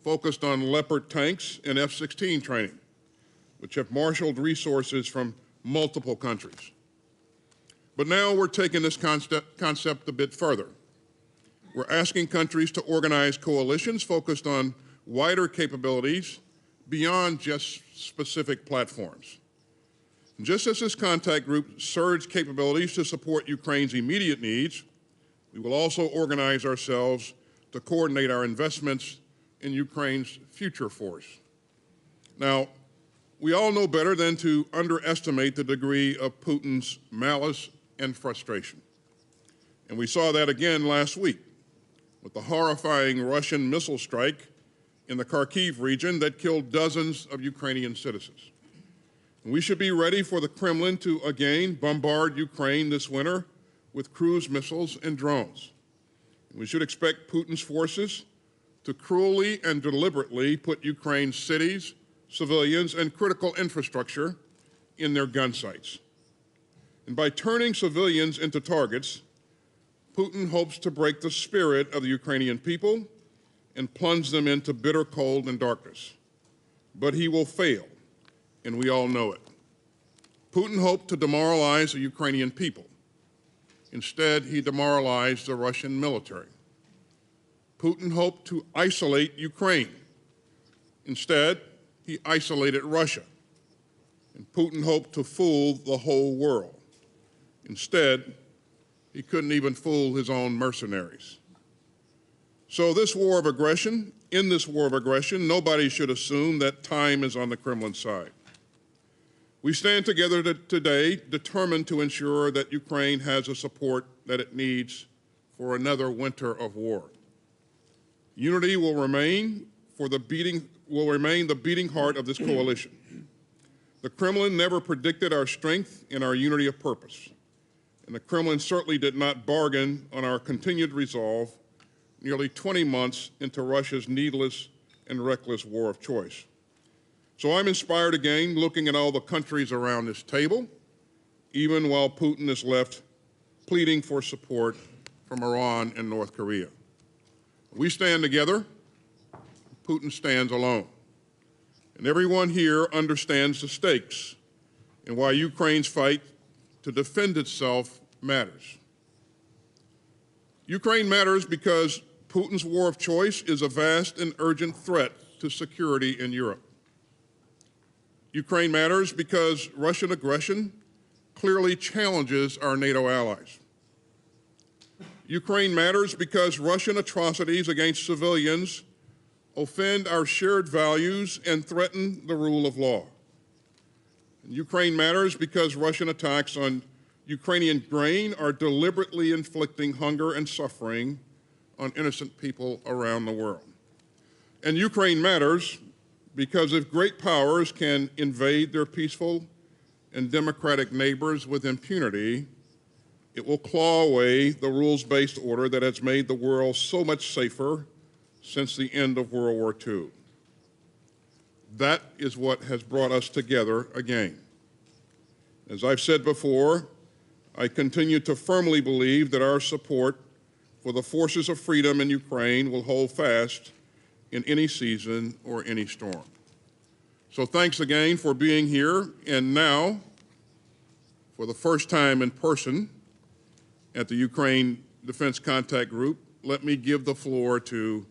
focused on Leopard tanks and F-16 training, which have marshaled resources from multiple countries. But now we're taking this concept a bit further. We're asking countries to organize coalitions focused on wider capabilities beyond just specific platforms. Just as this contact group surged capabilities to support Ukraine's immediate needs, we will also organize ourselves to coordinate our investments in Ukraine's future force. Now, we all know better than to underestimate the degree of Putin's malice and frustration. And we saw that again last week with the horrifying Russian missile strike in the Kharkiv region that killed dozens of Ukrainian citizens. And we should be ready for the Kremlin to again bombard Ukraine this winter with cruise missiles and drones. And we should expect Putin's forces to cruelly and deliberately put Ukraine's cities, civilians, and critical infrastructure in their gun sights. And by turning civilians into targets, Putin hopes to break the spirit of the Ukrainian people and plunge them into bitter cold and darkness. But he will fail, and we all know it. Putin hoped to demoralize the Ukrainian people. Instead, he demoralized the Russian military. Putin hoped to isolate Ukraine. Instead, he isolated Russia. And Putin hoped to fool the whole world. Instead, he couldn't even fool his own mercenaries. So in this war of aggression, nobody should assume that time is on the Kremlin side. We stand together today determined to ensure that Ukraine has the support that it needs for another winter of war. Unity will remain the beating heart of this coalition. The Kremlin never predicted our strength and our unity of purpose. And the Kremlin certainly did not bargain on our continued resolve nearly 20 months into Russia's needless and reckless war of choice. So I'm inspired again looking at all the countries around this table, even while Putin is left pleading for support from Iran and North Korea. We stand together, Putin stands alone. And everyone here understands the stakes and why Ukraine's fight to defend itself matters. Ukraine matters because Putin's war of choice is a vast and urgent threat to security in Europe. Ukraine matters because Russian aggression clearly challenges our NATO allies. Ukraine matters because Russian atrocities against civilians offend our shared values and threaten the rule of law. And Ukraine matters because Russian attacks on Ukrainian grain are deliberately inflicting hunger and suffering on innocent people around the world. And Ukraine matters because if great powers can invade their peaceful and democratic neighbors with impunity, it will claw away the rules-based order that has made the world so much safer since the end of World War II. That is what has brought us together again. As I've said before, I continue to firmly believe that our support for the forces of freedom in Ukraine will hold fast in any season or any storm. So thanks again for being here, and now, for the first time in person at the Ukraine Defense Contact Group, let me give the floor to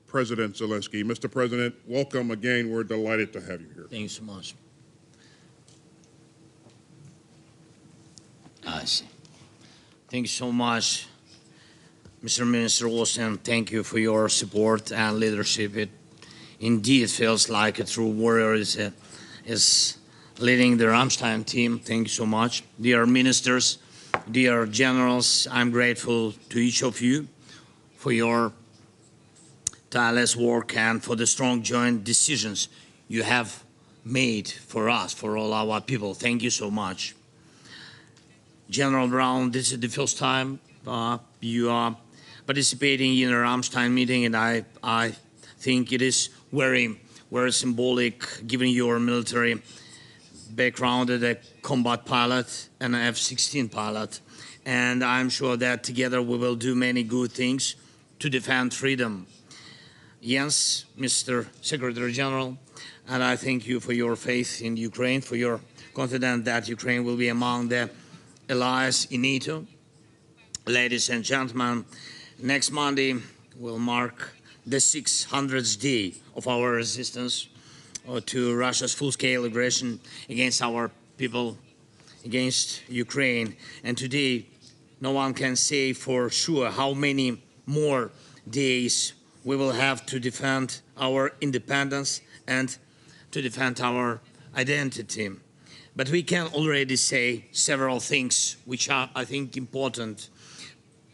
President Zelensky. Mr. President, welcome again. We're delighted to have you here. Thank you so much. I see. Thank you so much, Mr. Minister Olsen. Thank you for your support and leadership. It indeed feels like a true warrior is leading the Rammstein team. Thank you so much. Dear ministers, dear generals, I'm grateful to each of you for your tireless work and for the strong joint decisions you have made for us, for all our people. Thank you so much. General Brown, this is the first time you are participating in a Rammstein meeting, and I think it is very, very symbolic, given your military background as a combat pilot and an F-16 pilot. And I'm sure that together we will do many good things to defend freedom. Jens, Mr. Secretary General, and I thank you for your faith in Ukraine, for your confidence that Ukraine will be among the allies in NATO. Ladies and gentlemen, next Monday will mark the 600th day of our resistance to Russia's full-scale aggression against our people, against Ukraine. And today, no one can say for sure how many more days we will have to defend our independence and to defend our identity. But we can already say several things which are, I think, important.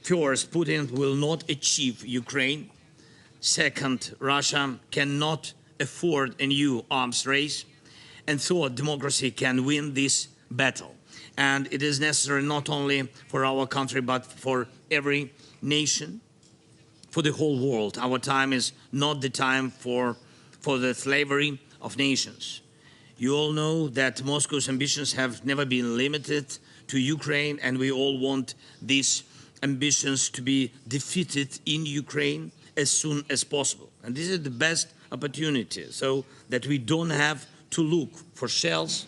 First, Putin will not achieve Ukraine. Second, Russia cannot afford a new arms race. And third, democracy can win this battle. And it is necessary not only for our country, but for every nation, for the whole world. Our time is not the time for the slavery of nations. You all know that Moscow's ambitions have never been limited to Ukraine, and we all want these ambitions to be defeated in Ukraine as soon as possible. And this is the best opportunity, so that we don't have to look for shells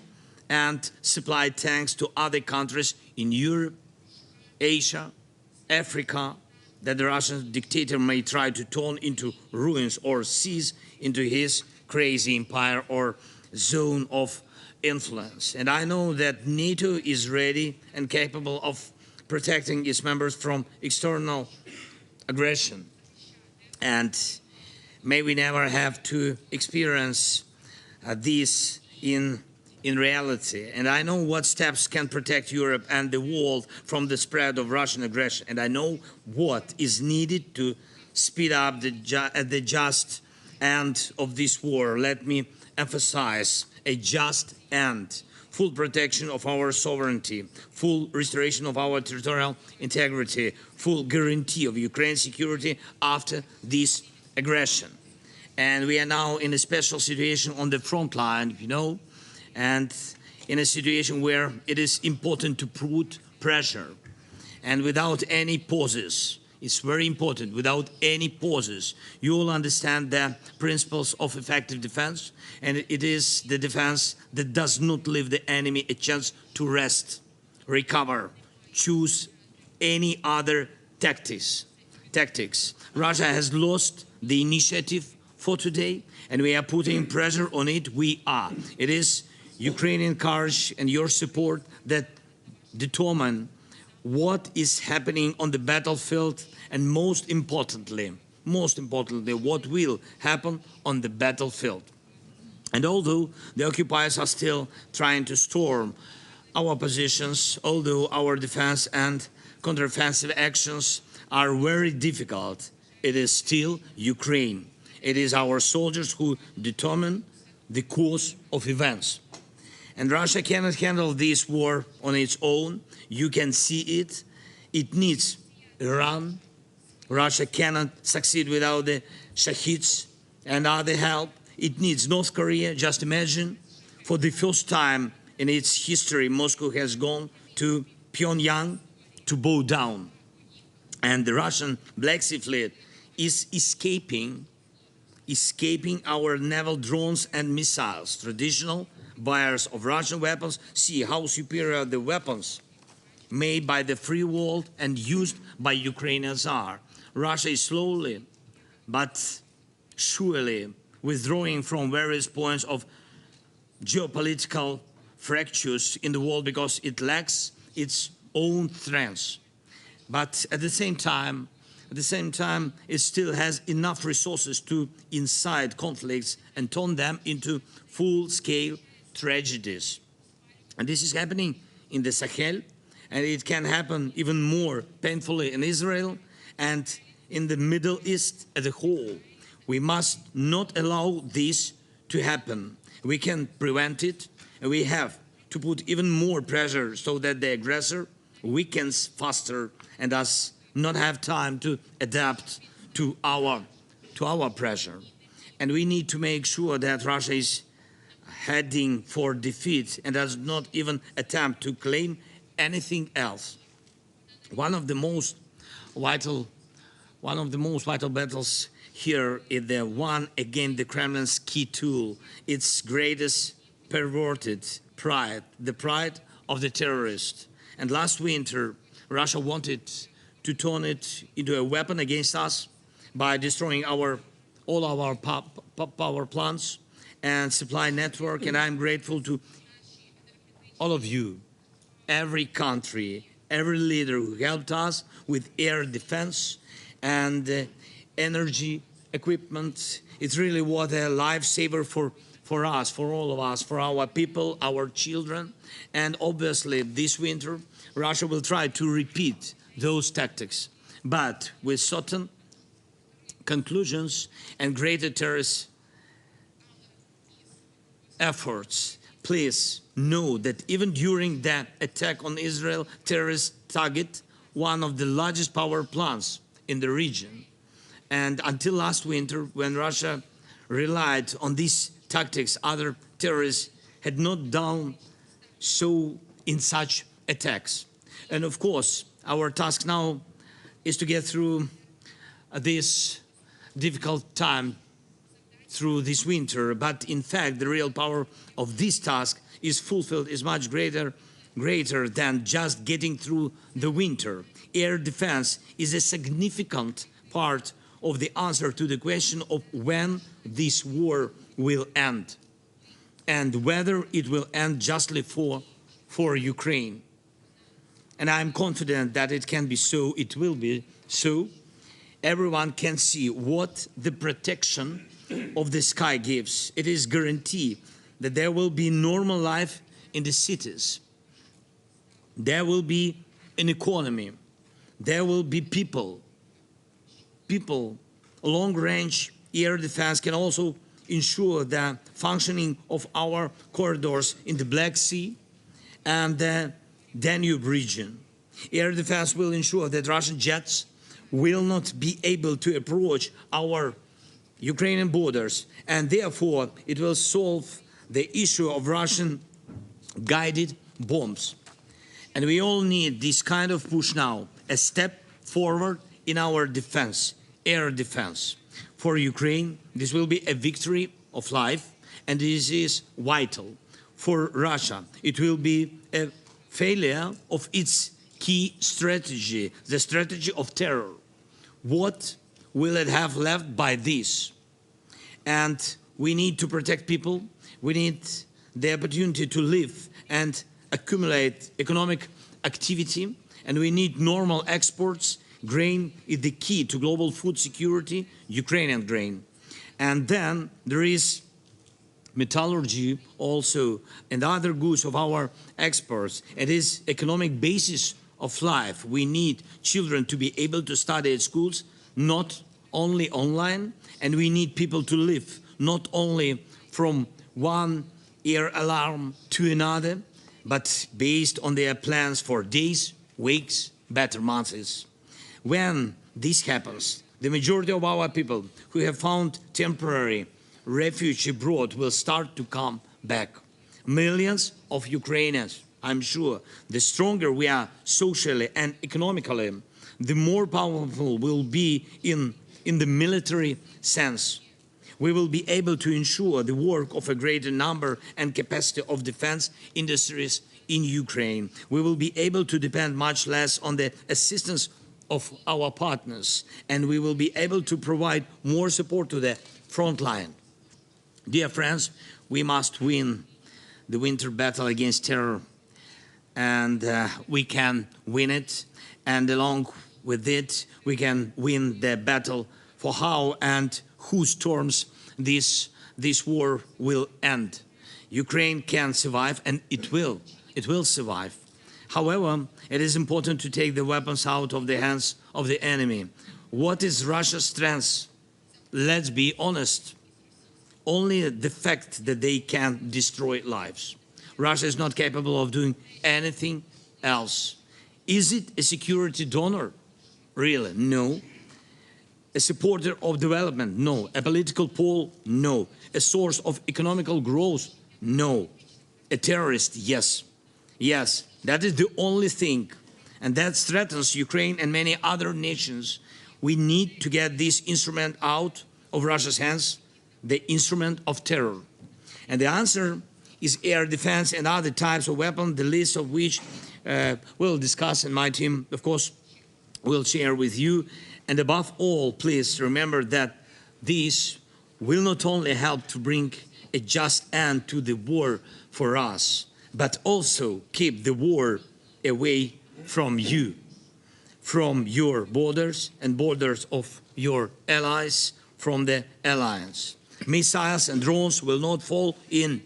and supply tanks to other countries in Europe, Asia, Africa, that the Russian dictator may try to turn into ruins or seize into his crazy empire or zone of influence. And I know that NATO is ready and capable of protecting its members from external aggression. And may we never have to experience this in reality. And I know what steps can protect Europe and the world from the spread of Russian aggression. And I know what is needed to speed up the just end of this war. Let me emphasize a just end, full protection of our sovereignty, full restoration of our territorial integrity, full guarantee of Ukraine's security after this aggression. And we are now in a special situation on the front line, you know, and in a situation where it is important to put pressure. And without any pauses, it's very important, without any pauses, you all understand the principles of effective defense, and it is the defense that does not leave the enemy a chance to rest, recover, choose any other tactics. Russia has lost the initiative for today, and we are putting pressure on it. It is Ukrainian courage and your support that determine what is happening on the battlefield, and most importantly, what will happen on the battlefield. And although the occupiers are still trying to storm our positions, although our defense and counteroffensive actions are very difficult, it is still Ukraine. It is our soldiers who determine the course of events. And Russia cannot handle this war on its own. You can see it. It needs Iran. Russia cannot succeed without the Shahids and other help. It needs North Korea. Just imagine, for the first time in its history, Moscow has gone to Pyongyang to bow down. And the Russian Black Sea Fleet is escaping our naval drones and missiles. Traditional buyers of Russian weapons see how superior the weapons made by the free world and used by Ukrainians are. Russia is slowly but surely withdrawing from various points of geopolitical fractures in the world because it lacks its own strengths. But at the same time, it still has enough resources to incite conflicts and turn them into full-scale tragedies. And this is happening in the Sahel, and it can happen even more painfully in Israel and in the Middle East as a whole. We must not allow this to happen. We can prevent it, and we have to put even more pressure so that the aggressor weakens faster and does not have time to adapt to our pressure. And we need to make sure that Russia is heading for defeat and does not even attempt to claim anything else. One of the most vital battles here is the one against the Kremlin's key tool, its greatest perverted pride, the pride of the terrorist. And last winter, Russia wanted to turn it into a weapon against us by destroying all our power plants and supply network. And I'm grateful to all of you, every country, every leader who helped us with air defense and energy equipment. It's really what a lifesaver for us, for all of us, for our people, our children. And obviously this winter, Russia will try to repeat those tactics, but with certain conclusions and greater terrorist efforts. Please know that even during that attack on Israel, terrorists target one of the largest power plants in the region. And until last winter, when Russia relied on these tactics, other terrorists had not done so in such attacks. And of course, our task now is to get through this difficult time, through this winter. But in fact, the real power of this task is fulfilled, is much greater than just getting through the winter. Air defense is a significant part of the answer to the question of when this war will end and whether it will end justly for Ukraine. And I'm confident that it can be so, it will be so. Everyone can see what the protection of the sky gives. It is guaranteed that there will be normal life in the cities. There will be an economy. There will be people. Long-range air defense can also ensure the functioning of our corridors in the Black Sea and the Danube region. Air defense will ensure that Russian jets will not be able to approach our Ukrainian borders, and therefore it will solve the issue of Russian guided bombs. And we all need this kind of push now, a step forward in our defense, air defense. For Ukraine, this will be a victory of life, and this is vital. For Russia, it will be a failure of its key strategy, the strategy of terror. What will it have left by this? And we need to protect people. We need the opportunity to live and accumulate economic activity. And we need normal exports. Grain is the key to global food security, Ukrainian grain. And then there is metallurgy also and other goods of our exports. It is economic basis of life. We need children to be able to study at schools, not only online, and we need people to live not only from one air alarm to another, but based on their plans for days, weeks, better months. When this happens, the majority of our people who have found temporary refuge abroad will start to come back. Millions of Ukrainians, I'm sure, the stronger we are socially and economically, the more powerful we'll be in the military sense. We will be able to ensure the work of a greater number and capacity of defense industries in Ukraine. We will be able to depend much less on the assistance of our partners, and we will be able to provide more support to the front line. Dear friends, we must win the winter battle against terror, and we can win it, and along with it, we can win the battle for how and whose terms this war will end. Ukraine can survive, and it will survive. However, it is important to take the weapons out of the hands of the enemy. What is Russia's strength? Let's be honest. only the fact that they can destroy lives. Russia is not capable of doing anything else. Is it a security donor? Really? No. A supporter of development? No. A political pole? No. A source of economical growth? No. A terrorist? Yes. Yes, that is the only thing. And that threatens Ukraine and many other nations. We need to get this instrument out of Russia's hands, the instrument of terror. And the answer is air defense and other types of weapons, the list of which we'll discuss, and my team, of course, will share with you. And above all, please remember that this will not only help to bring a just end to the war for us, but also keep the war away from you, from your borders and borders of your allies, from the alliance. Missiles and drones will not fall in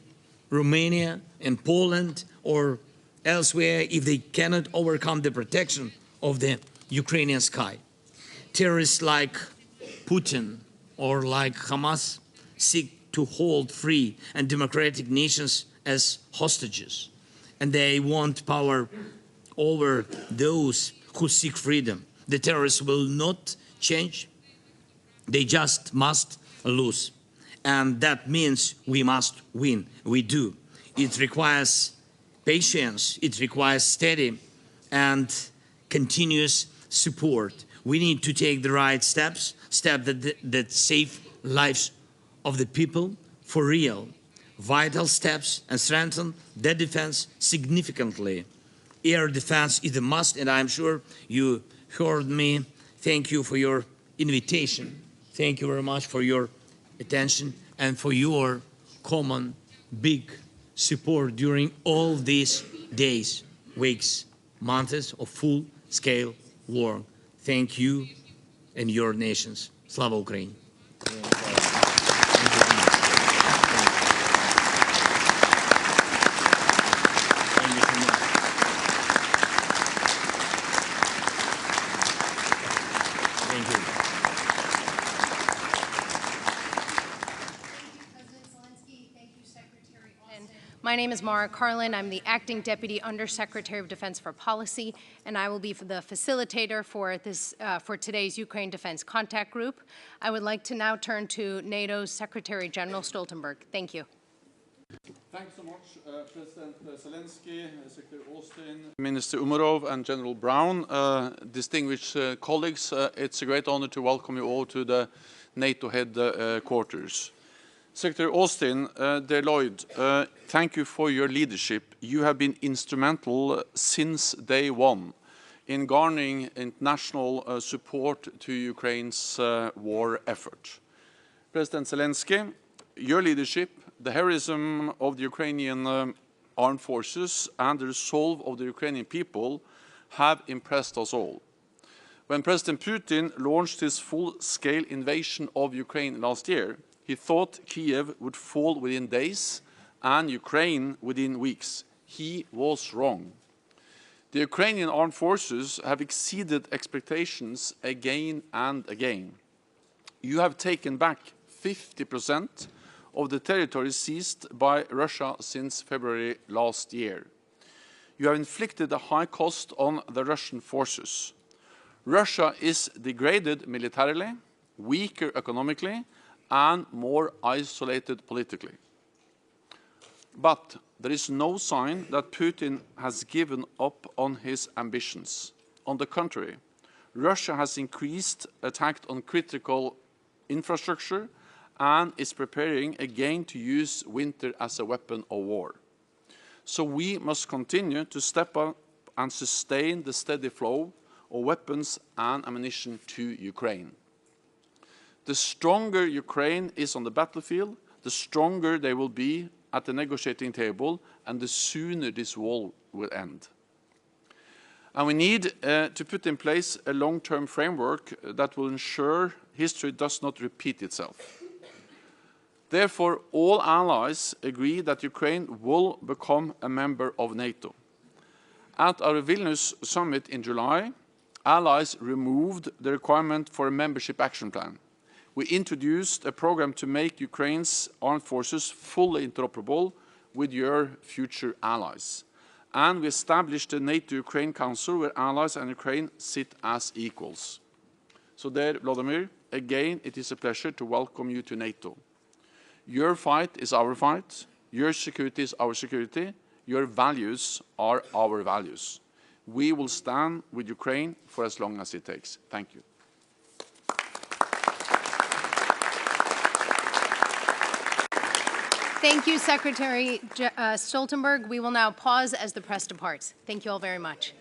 Romania, in Poland, or elsewhere if they cannot overcome the protection of the Ukrainian sky. Terrorists like Putin or like Hamas seek to hold free and democratic nations as hostages, and they want power over those who seek freedom. The terrorists will not change, they just must lose. And that means we must win. We do. It requires patience, it requires steady and continuous support. We need to take the right steps that save lives of the people for real. Vital steps and strengthen their defense significantly. Air defense is a must, and I'm sure you heard me. Thank you for your invitation. Thank you very much for your attention and for your common big support during all these days, weeks, months of full-scale war. Thank you and your nations. Slava Ukraini! My name is Mara Carlin. I'm the Acting Deputy Undersecretary of Defense for Policy, and I will be the facilitator for today's Ukraine Defense Contact Group. I would like to now turn to NATO's Secretary General Stoltenberg. Thank you. Thanks so much, President Zelensky, Secretary Austin, Minister Umarov, and General Brown. Distinguished colleagues, it's a great honor to welcome you all to the NATO headquarters. Secretary Austin, dear Lloyd, thank you for your leadership. You have been instrumental since day one in garnering international support to Ukraine's war effort. President Zelensky, your leadership, the heroism of the Ukrainian armed forces and the resolve of the Ukrainian people have impressed us all. When President Putin launched his full-scale invasion of Ukraine last year, he thought Kiev would fall within days and Ukraine within weeks. He was wrong. The Ukrainian armed forces have exceeded expectations again and again. You have taken back 50% of the territory seized by Russia since February last year. You have inflicted a high cost on the Russian forces. Russia is degraded militarily, weaker economically, and more isolated politically. But there is no sign that Putin has given up on his ambitions. On the contrary, Russia has increased attack on critical infrastructure and is preparing again to use winter as a weapon of war. So we must continue to step up and sustain the steady flow of weapons and ammunition to Ukraine. The stronger Ukraine is on the battlefield, the stronger they will be at the negotiating table, and the sooner this war will end. And we need to put in place a long-term framework that will ensure history does not repeat itself. Therefore, all allies agree that Ukraine will become a member of NATO. At our Vilnius summit in July, allies removed the requirement for a membership action plan, We introduced a program to make Ukraine's armed forces fully interoperable with your future allies. And we established the NATO-Ukraine Council where allies and Ukraine sit as equals. So there, Volodymyr, again, it is a pleasure to welcome you to NATO. Your fight is our fight. Your security is our security. Your values are our values. We will stand with Ukraine for as long as it takes. Thank you. Thank you, Secretary Stoltenberg. We will now pause as the press departs. Thank you all very much.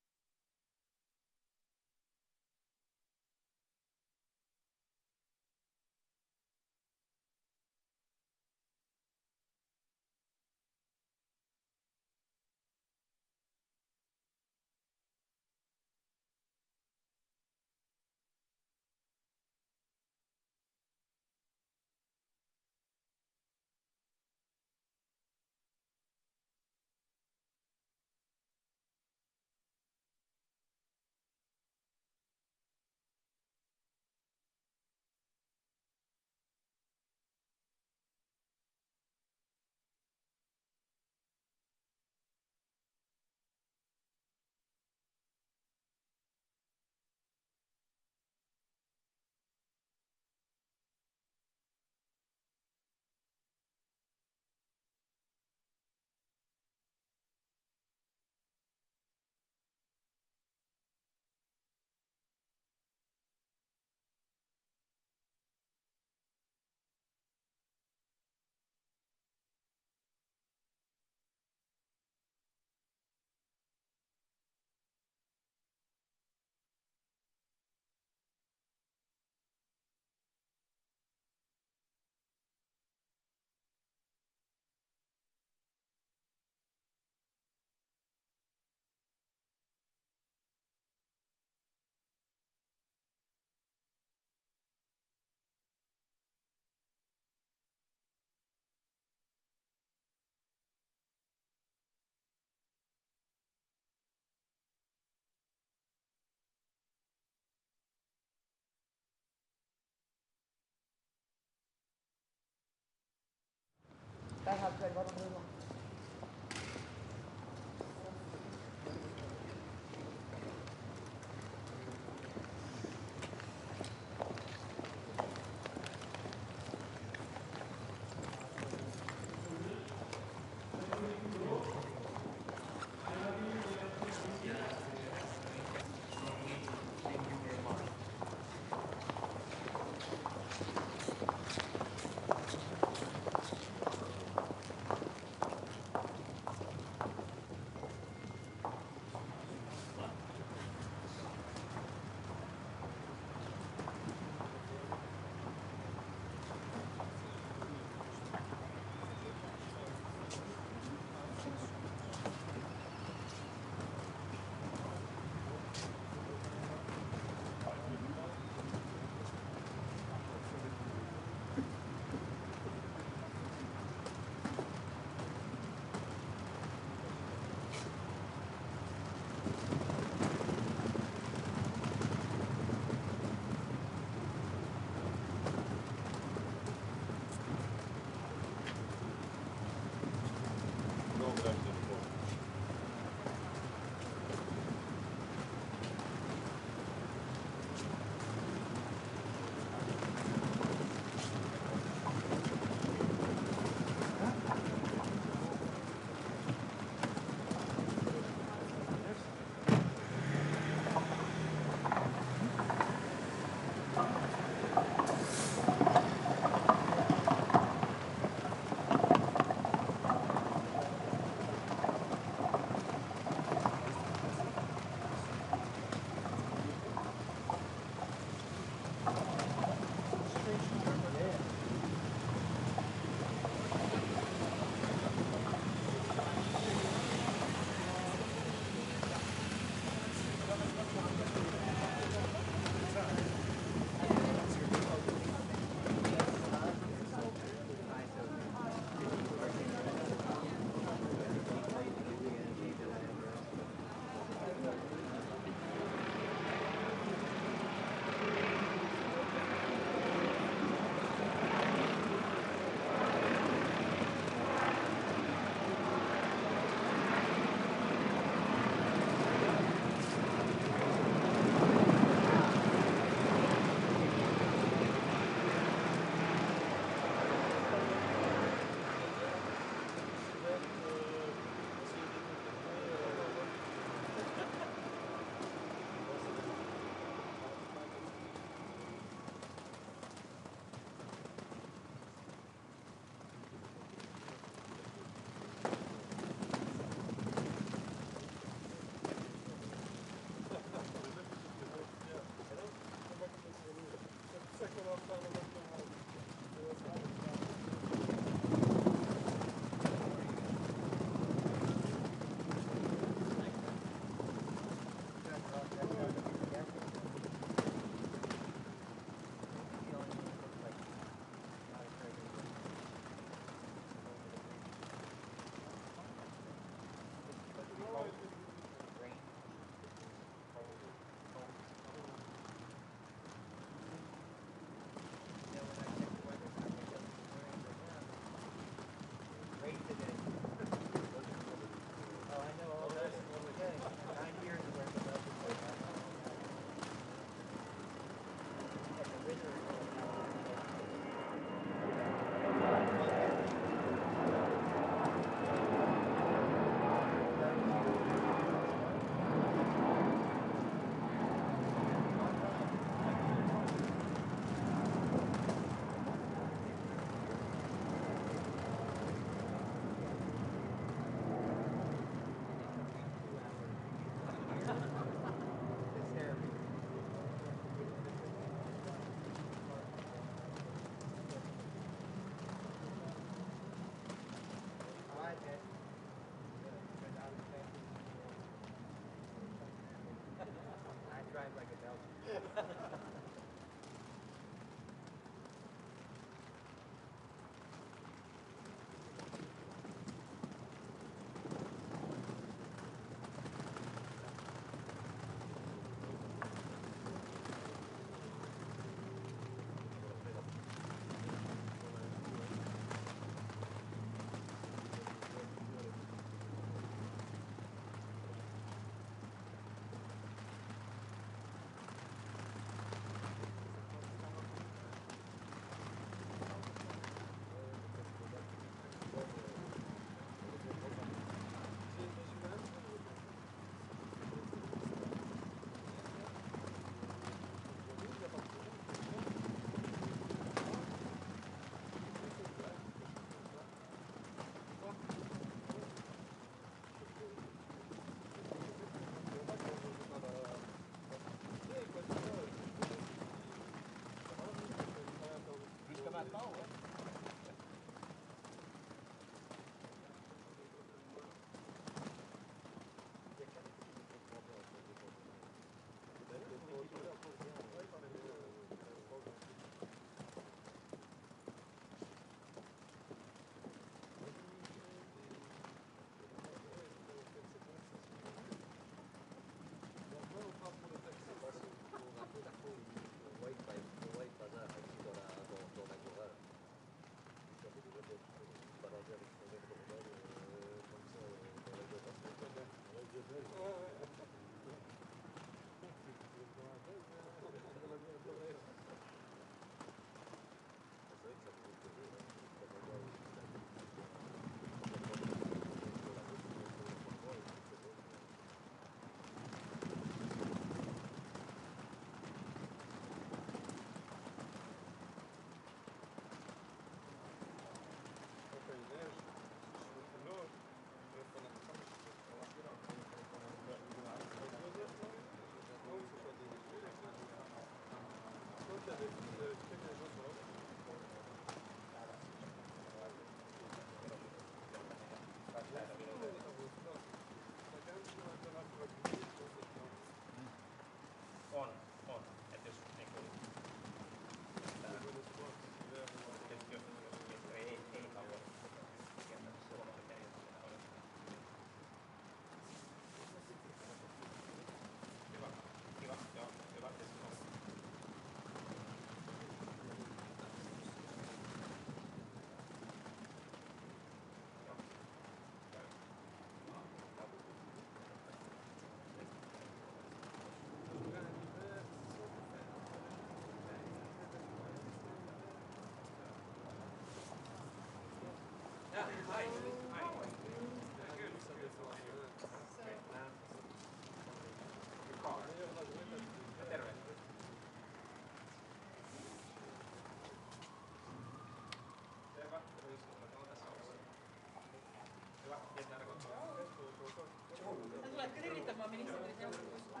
Tuletko virittämään ministerit neuvostossa?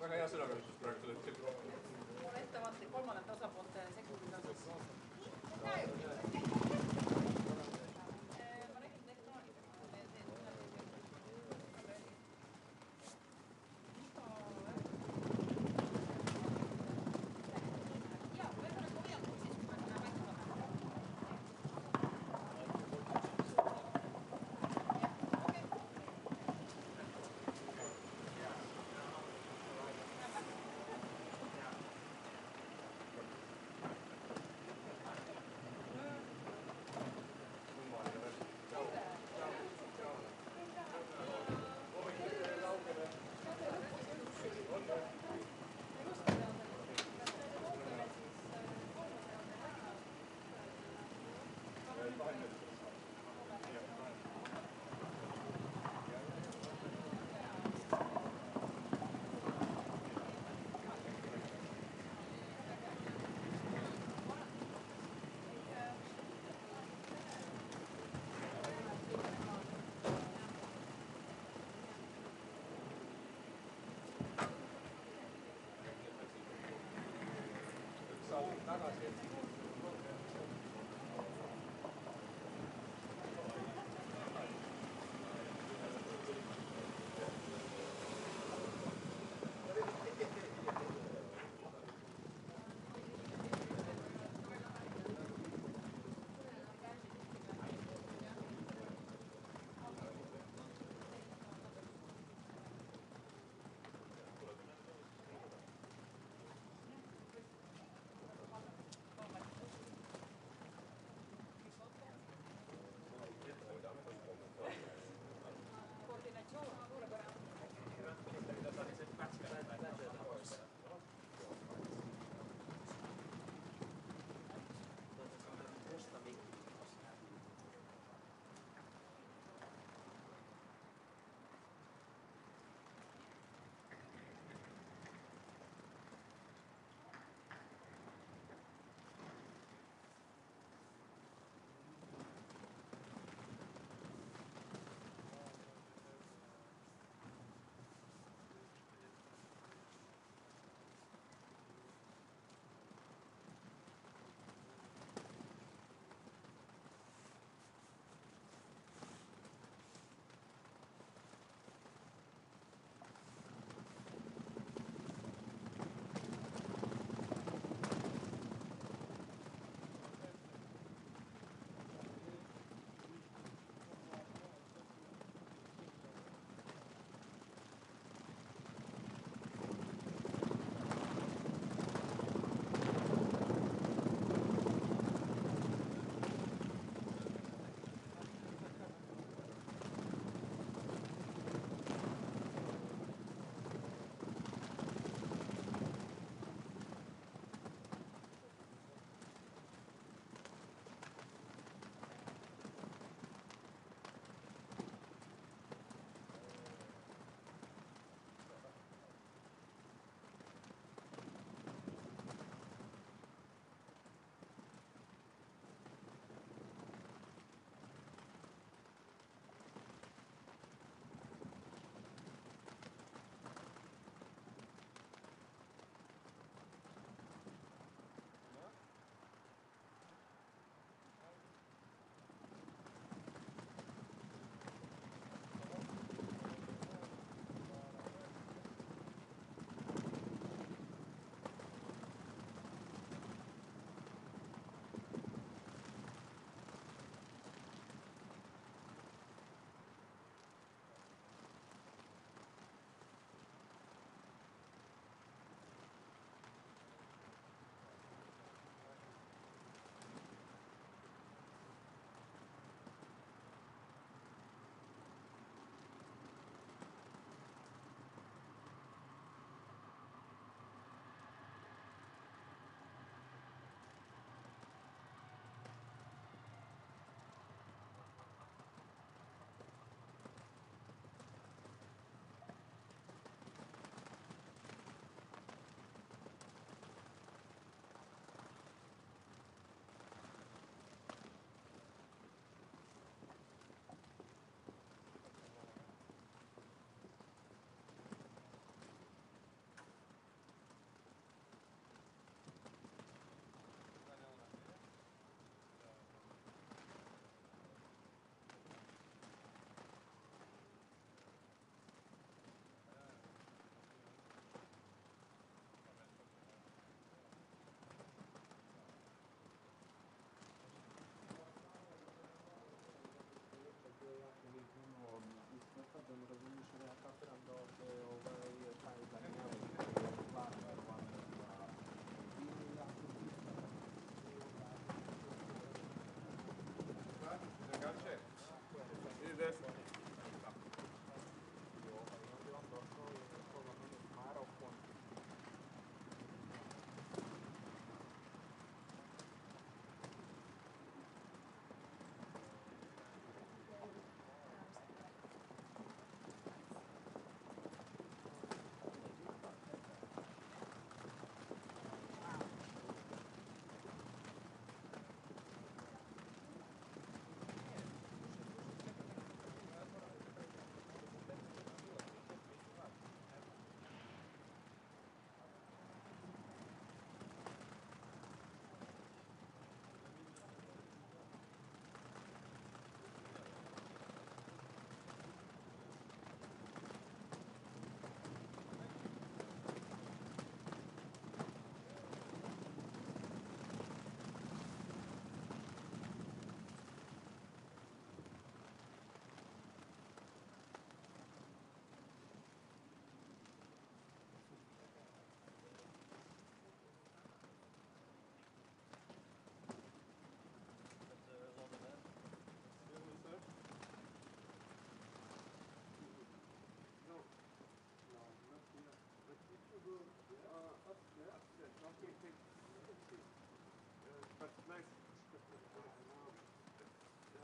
Väga hea sõnakasutus praegu sellel hetkel. Mul ettevaatlik kolmandate osapoolte sekkumine osas.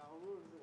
Bravo,